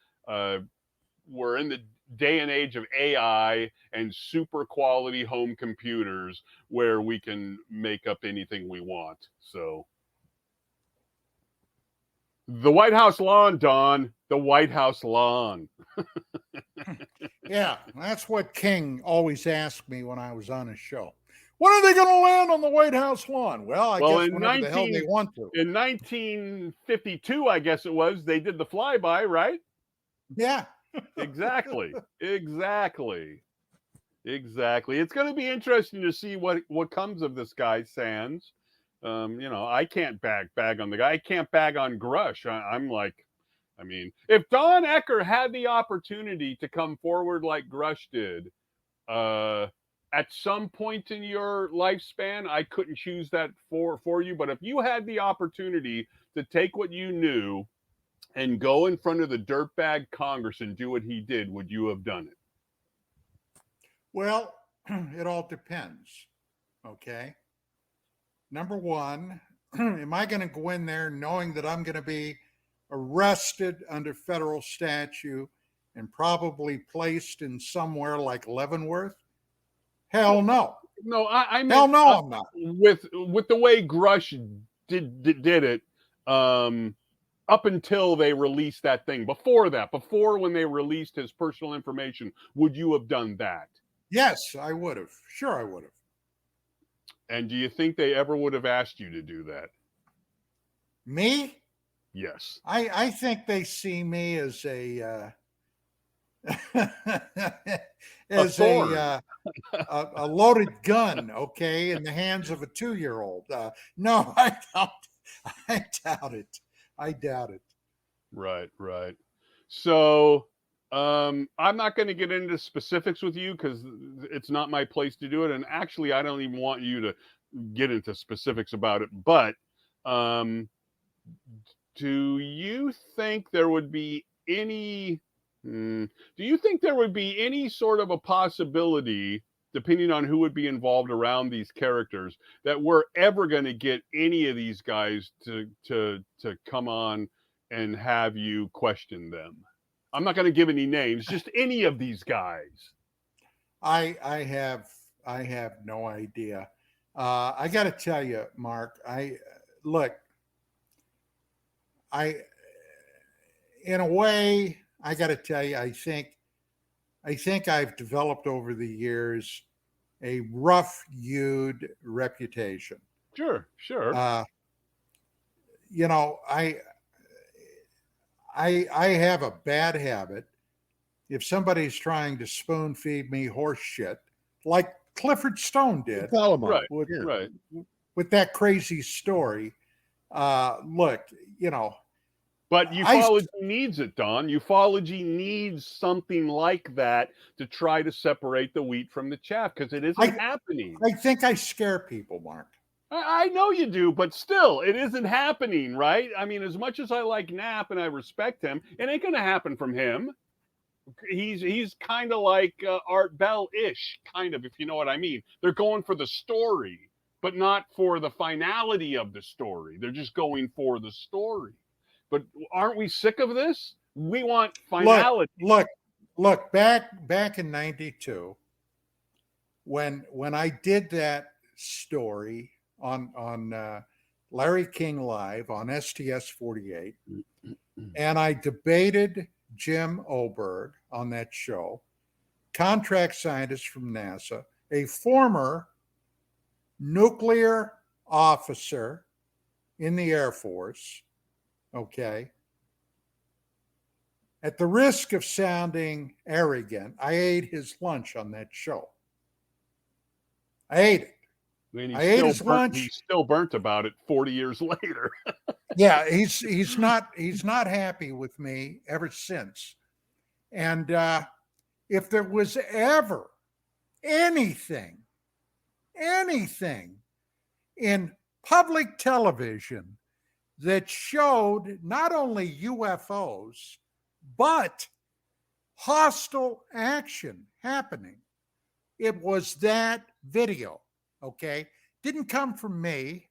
day and age of AI and super quality home computers where we can make up anything we want. So the White House lawn, Don, the White House lawn. Yeah, that's what King always asked me when I was on his show. When are they going to land on the White House lawn? Well, I guess whenever the hell they want to. In 1952, I guess it was, they did the flyby, right? Yeah. Exactly. Exactly. It's going to be interesting to see what comes of this guy, Sands. I can't bag on the guy. I can't bag on Grush. I'm like, I mean, if Don Ecker had the opportunity to come forward like Grush did, at some point in your lifespan, I couldn't choose that for you. But if you had the opportunity to take what you knew and go in front of the dirtbag Congress and do what he did, would you have done it? Well, it all depends. Okay. Number one, am I going to go in there knowing that I'm going to be arrested under federal statute and probably placed in somewhere like Leavenworth? Hell no. No, I mean, hell no, I'm not. With the way Grush did it, up until they released that thing. Before when they released his personal information, would you have done that? Yes, I would have. Sure, I would have. And do you think they ever would have asked you to do that? Me? Yes. I think they see me as a as a loaded gun, okay, in the hands of a 2-year-old. No, I doubt it. I doubt it. Right. So I'm not going to get into specifics with you because it's not my place to do it. And actually, I don't even want you to get into specifics about it. But do you think there would be any sort of a possibility, depending on who would be involved around these characters, that we're ever going to get any of these guys to come on and have you question them? I'm not going to give any names, just any of these guys. I have no idea. I got to tell you, Mark, in a way, I got to tell you, I think I've developed over the years a rough-hewed reputation. Sure. I have a bad habit. If somebody's trying to spoon feed me horse shit, like Clifford Stone did, with that crazy story, look, But ufology needs it, Don. Ufology needs something like that to try to separate the wheat from the chaff, because it isn't happening. I think I scare people, Mark. I know you do, but still, it isn't happening, right? I mean, as much as I like Knapp and I respect him, it ain't going to happen from him. He's kind of like Art Bell-ish, kind of, if you know what I mean. They're going for the story, but not for the finality of the story. They're just going for the story. But aren't we sick of this? We want finality. Look. Back in '92, when I did that story on Larry King Live on STS-48, and I debated Jim Oberg on that show, contract scientist from NASA, a former nuclear officer in the Air Force. Okay. At the risk of sounding arrogant, I ate his lunch on that show. I ate it. I ate his lunch. He's still burnt about it 40 years later. Yeah, he's not happy with me ever since. And if there was ever anything in public television that showed not only UFOs, but hostile action happening, it was that video, okay? Didn't come from me,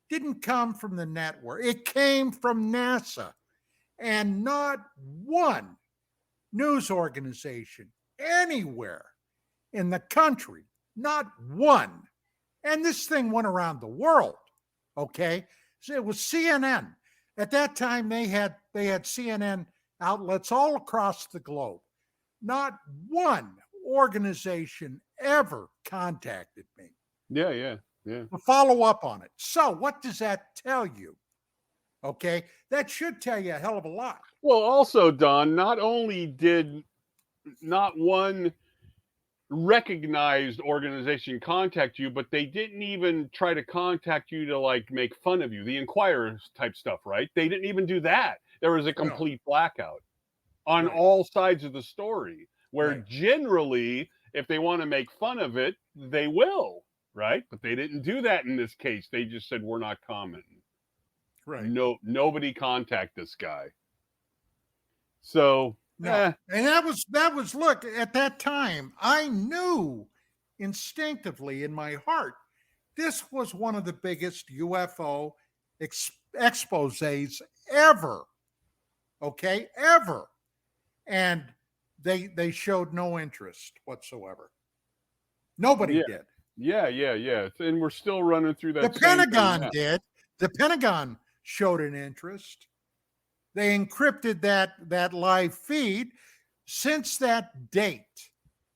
didn't come from the network. It came from NASA. And not one news organization anywhere in the country, not one. And this thing went around the world, okay? So it was CNN. At that time, they had CNN outlets all across the globe. Not one organization ever contacted me. Yeah. To follow up on it. So what does that tell you? Okay, that should tell you a hell of a lot. Well, also, Don, not only did not one recognized organization contact you, but they didn't even try to contact you to like make fun of you. The Inquirer type stuff, right? They didn't even do that. There was a complete blackout on all sides of the story, where generally, if they want to make fun of it, they will, right? But they didn't do that in this case. They just said, we're not commenting. Right. No, nobody contact this guy. So, and that was look, at that time, I knew instinctively in my heart, this was one of the biggest UFO exposés ever. Okay, ever. And they showed no interest whatsoever. Nobody did. Yeah. And we're still running through that. The Pentagon did. The Pentagon showed an interest. They encrypted that live feed. Since that date,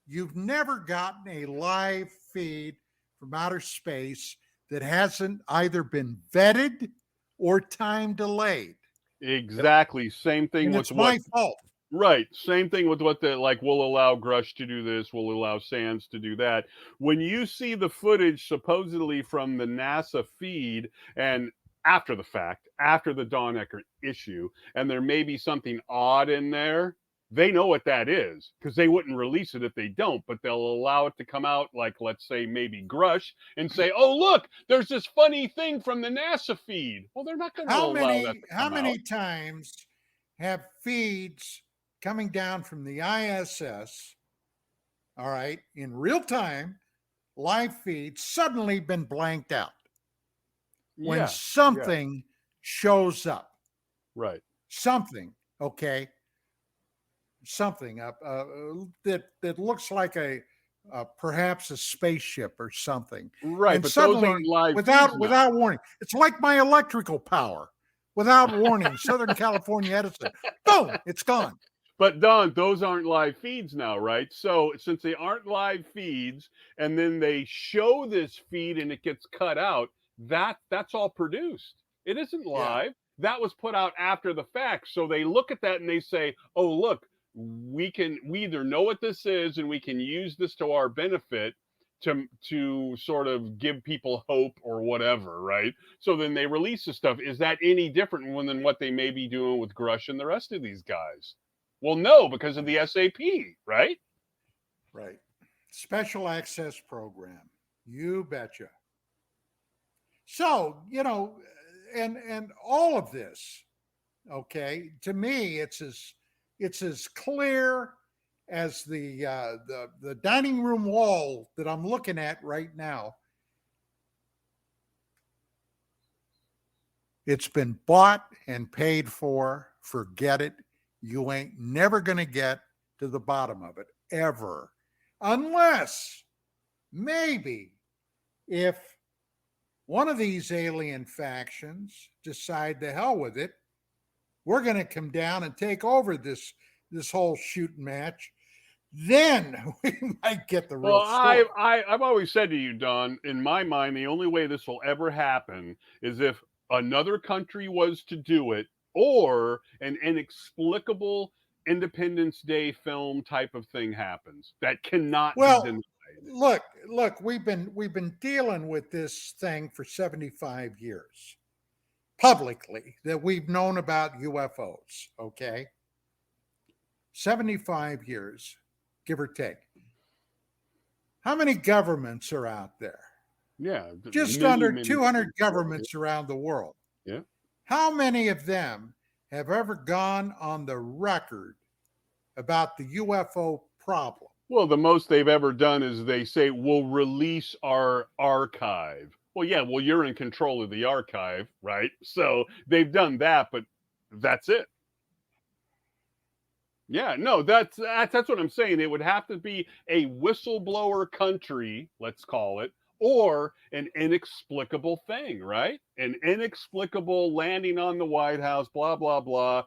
you've never gotten a live feed from outer space that hasn't either been vetted or time delayed. Exactly. Same thing and with it's my fault. Right. Same thing with what we'll allow Grush to do this, we'll allow Sands to do that. When you see the footage supposedly from the NASA feed and after the fact, after the Don Eckert issue, and there may be something odd in there, they know what that is because they wouldn't release it if they don't, but they'll allow it to come out, like, let's say, maybe Grush, and say, oh, look, there's this funny thing from the NASA feed. Well, they're not going to allow that to come How many out. times have feeds coming down from the ISS, all right, in real time, live feeds, suddenly been blanked out when something shows up? Right. Something, okay? Something that looks like perhaps a spaceship or something. Right, and but suddenly, those aren't live without warning, it's like my electrical power. Without warning, Southern California Edison, boom, it's gone. But Don, those aren't live feeds now, right? So since they aren't live feeds, and then they show this feed and it gets cut out, that's all produced. It isn't live. Yeah. That was put out after the fact. So they look at that and they say, oh, look, we either know what this is and we can use this to our benefit to sort of give people hope or whatever, right? So then they release the stuff. Is that any different than what they may be doing with Grush and the rest of these guys? Well, no, because of the SAP, right? Right. Special access program. You betcha. So, and all of this, okay, to me, it's as clear as the dining room wall that I'm looking at right now. It's been bought and paid for. Forget it. You ain't never going to get to the bottom of it, ever. Unless, maybe, if one of these alien factions decide the hell with it, we're going to come down and take over this whole shooting match. Then we might get the real story. I've always said to you, Don, in my mind, the only way this will ever happen is if another country was to do it, or an inexplicable Independence Day film type of thing happens that cannot be denied. Look, we've been dealing with this thing for 75 years publicly, that we've known about UFOs, okay? 75 years, give or take. How many governments are out there? Yeah. Just under 200 governments around the world. Yeah. How many of them have ever gone on the record about the UFO problem? Well, the most they've ever done is they say, we'll release our archive. Well, yeah, well, you're in control of the archive, right? So they've done that, but that's it. Yeah, no, that's what I'm saying. It would have to be a whistleblower country, let's call it, or an inexplicable thing, right? An inexplicable landing on the White House, blah, blah, blah,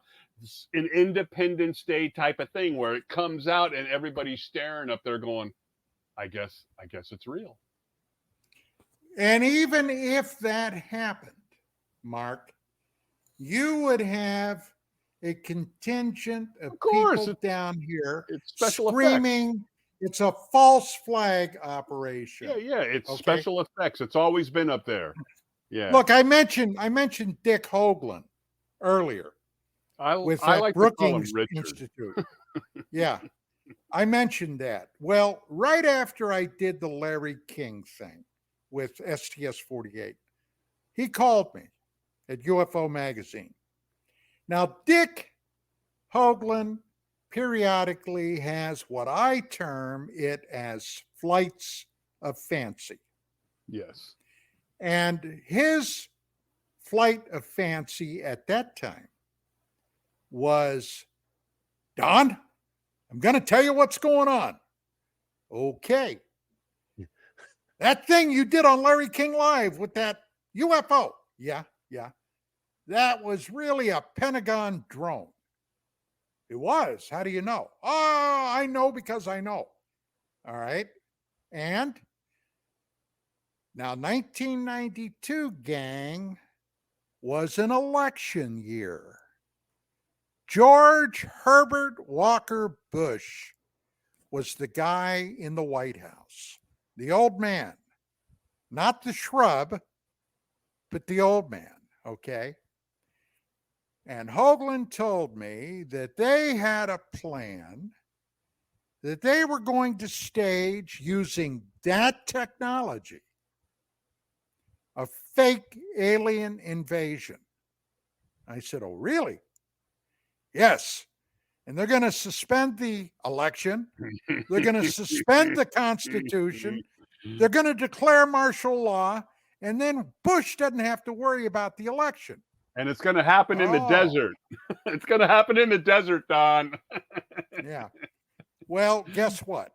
an Independence Day type of thing where it comes out and everybody's staring up there going, I guess it's real. And even if that happened, Mark, you would have a contingent of people down here screaming It's a false flag operation. Yeah. It's Okay. special effects. It's always been up there. Yeah. Look, I mentioned Dick Hoagland earlier with I that like to call him Brookings Richard. Institute. Yeah, I mentioned that. Well, right after I did the Larry King thing with STS-48, he called me at UFO Magazine. Now, Dick Hoagland periodically has what I term it as flights of fancy. Yes. And his flight of fancy at that time was, Don, I'm going to tell you what's going on. Okay. That thing you did on Larry King Live with that UFO. Yeah. That was really a Pentagon drone. It was. How do you know? Oh, I know because I know. All right. And now 1992, gang, was an election year. George Herbert Walker Bush was the guy in the White House, the old man, not the shrub, but the old man, okay? And Hoagland told me that they had a plan that they were going to stage using that technology, a fake alien invasion. I said, oh, really? Yes. And they're going to suspend the election. They're going to suspend the Constitution. They're going to declare martial law. And then Bush doesn't have to worry about the election. And it's going to happen in the desert. It's going to happen in the desert, Don. Yeah. Well, guess what?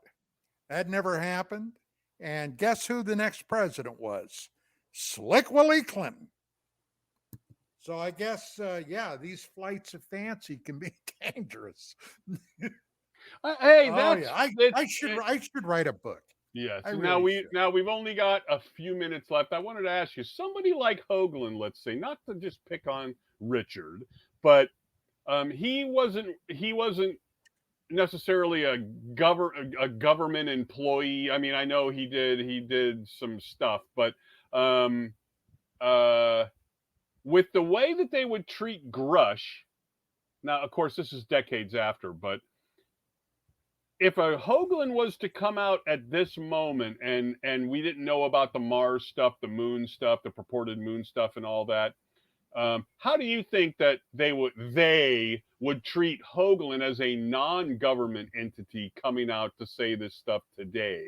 That never happened. And guess who the next president was? Slick Willie Clinton. So I guess, these flights of fancy can be dangerous. Hey, I should write a book. Yes. Really now we've only got a few minutes left. I wanted to ask you, somebody like Hoagland, let's say, not to just pick on Richard, but he wasn't necessarily a government employee. I mean, I know he did some stuff, but with the way that they would treat Grush, now of course this is decades after, but if a Hoagland was to come out at this moment and we didn't know about the Mars stuff, the moon stuff, the purported moon stuff and all that, how do you think that they would treat Hoagland as a non-government entity coming out to say this stuff today?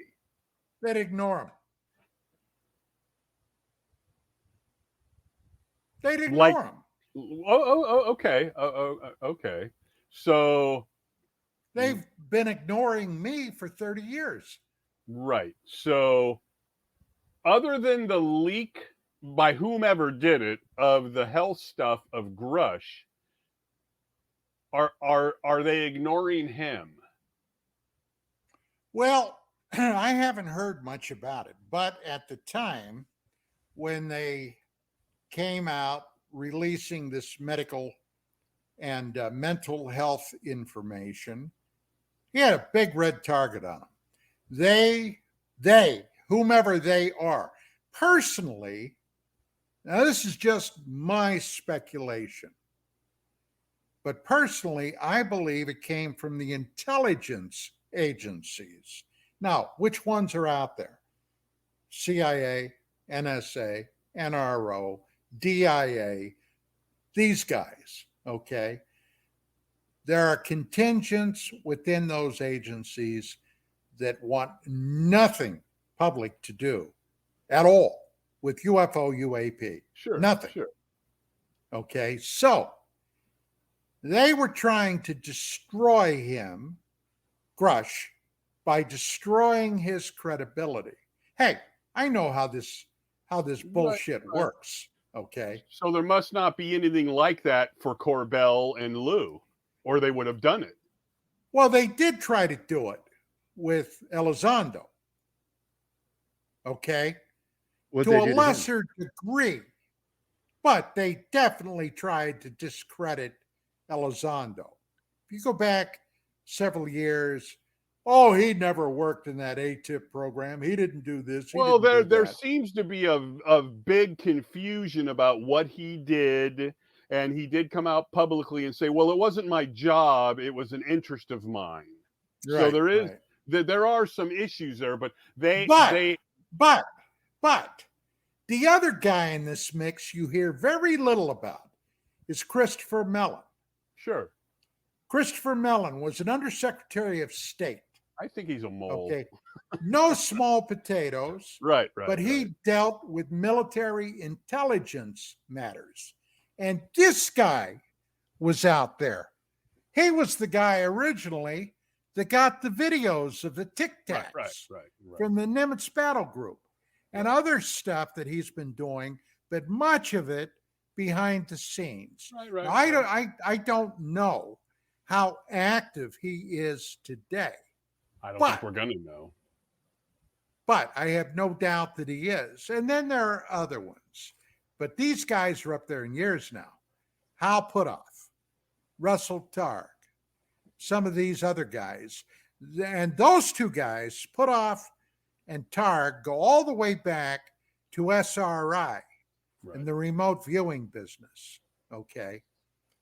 They'd ignore him. They'd ignore him. Okay. Okay. So they've been ignoring me for 30 years. Right. So other than the leak by whomever did it of the health stuff of Grush, are they ignoring him? Well, I haven't heard much about it, but at the time when they came out releasing this medical and mental health information, he had a big red target on him. They, whomever they are, personally, now this is just my speculation, but personally, I believe it came from the intelligence agencies. Now, which ones are out there? CIA, NSA, NRO, DIA, these guys, okay? There are contingents within those agencies that want nothing public to do at all with UFO UAP. Sure. Nothing. Sure. Okay, so they were trying to destroy him, Grush, by destroying his credibility. Hey, I know how this bullshit works. Okay. So there must not be anything like that for Corbell and Lou, or they would have done it. Well, they did try to do it with Elizondo. Okay. To a lesser degree. But they definitely tried to discredit Elizondo. If you go back several years, Oh, he never worked in that ATIP program. He didn't do this. He Well, didn't do there that. seems to be a big confusion about what he did, and he did come out publicly and say, "Well, it wasn't my job; it was an interest of mine." So Right, there is right. there are some issues there, but they But the other guy in this mix you hear very little about is Christopher Mellon. sure. Christopher Mellon was an undersecretary of state. I think he's a mole. Okay. No small potatoes, Right, but he right. dealt with military intelligence matters. And this guy was out there. He was the guy originally that got the videos of the Tic Tacs Right. from the Nimitz Battle Group and other stuff that he's been doing, but much of it behind the scenes. Right. Now, I don't know how active he is today. I don't think we're gonna know. But I have no doubt that he is. And then there are other ones. But these guys are up there in years now. Hal Putoff, Russell Targ, some of these other guys. And those two guys, Putoff and Targ, go all the way back to SRI and the remote viewing business, okay,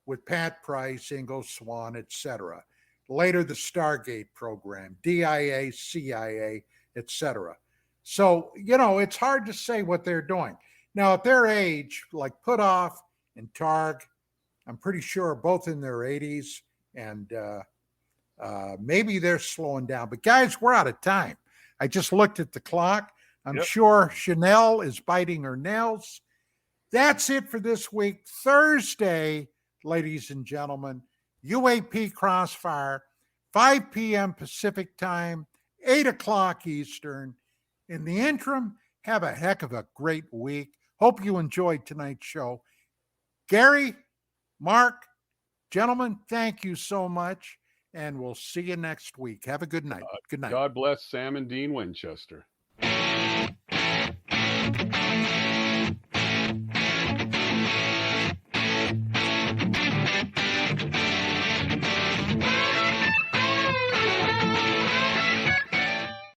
with Pat Price, Ingo Swann, etc. Later, the Stargate program, DIA, CIA, etc. So, it's hard to say what they're doing. Now, at their age, like Putoff and Targ, I'm pretty sure are both in their 80s, and maybe they're slowing down. But guys, we're out of time. I just looked at the clock. I'm sure Chanel is biting her nails. That's it for this week. Thursday, ladies and gentlemen, UAP Crossfire, 5 p.m. Pacific time, 8 o'clock Eastern. In the interim, have a heck of a great week. Hope you enjoyed tonight's show. Gary, Mark, gentlemen, thank you so much, and we'll see you next week. Have a good night. Good night. God bless Sam and Dean Winchester.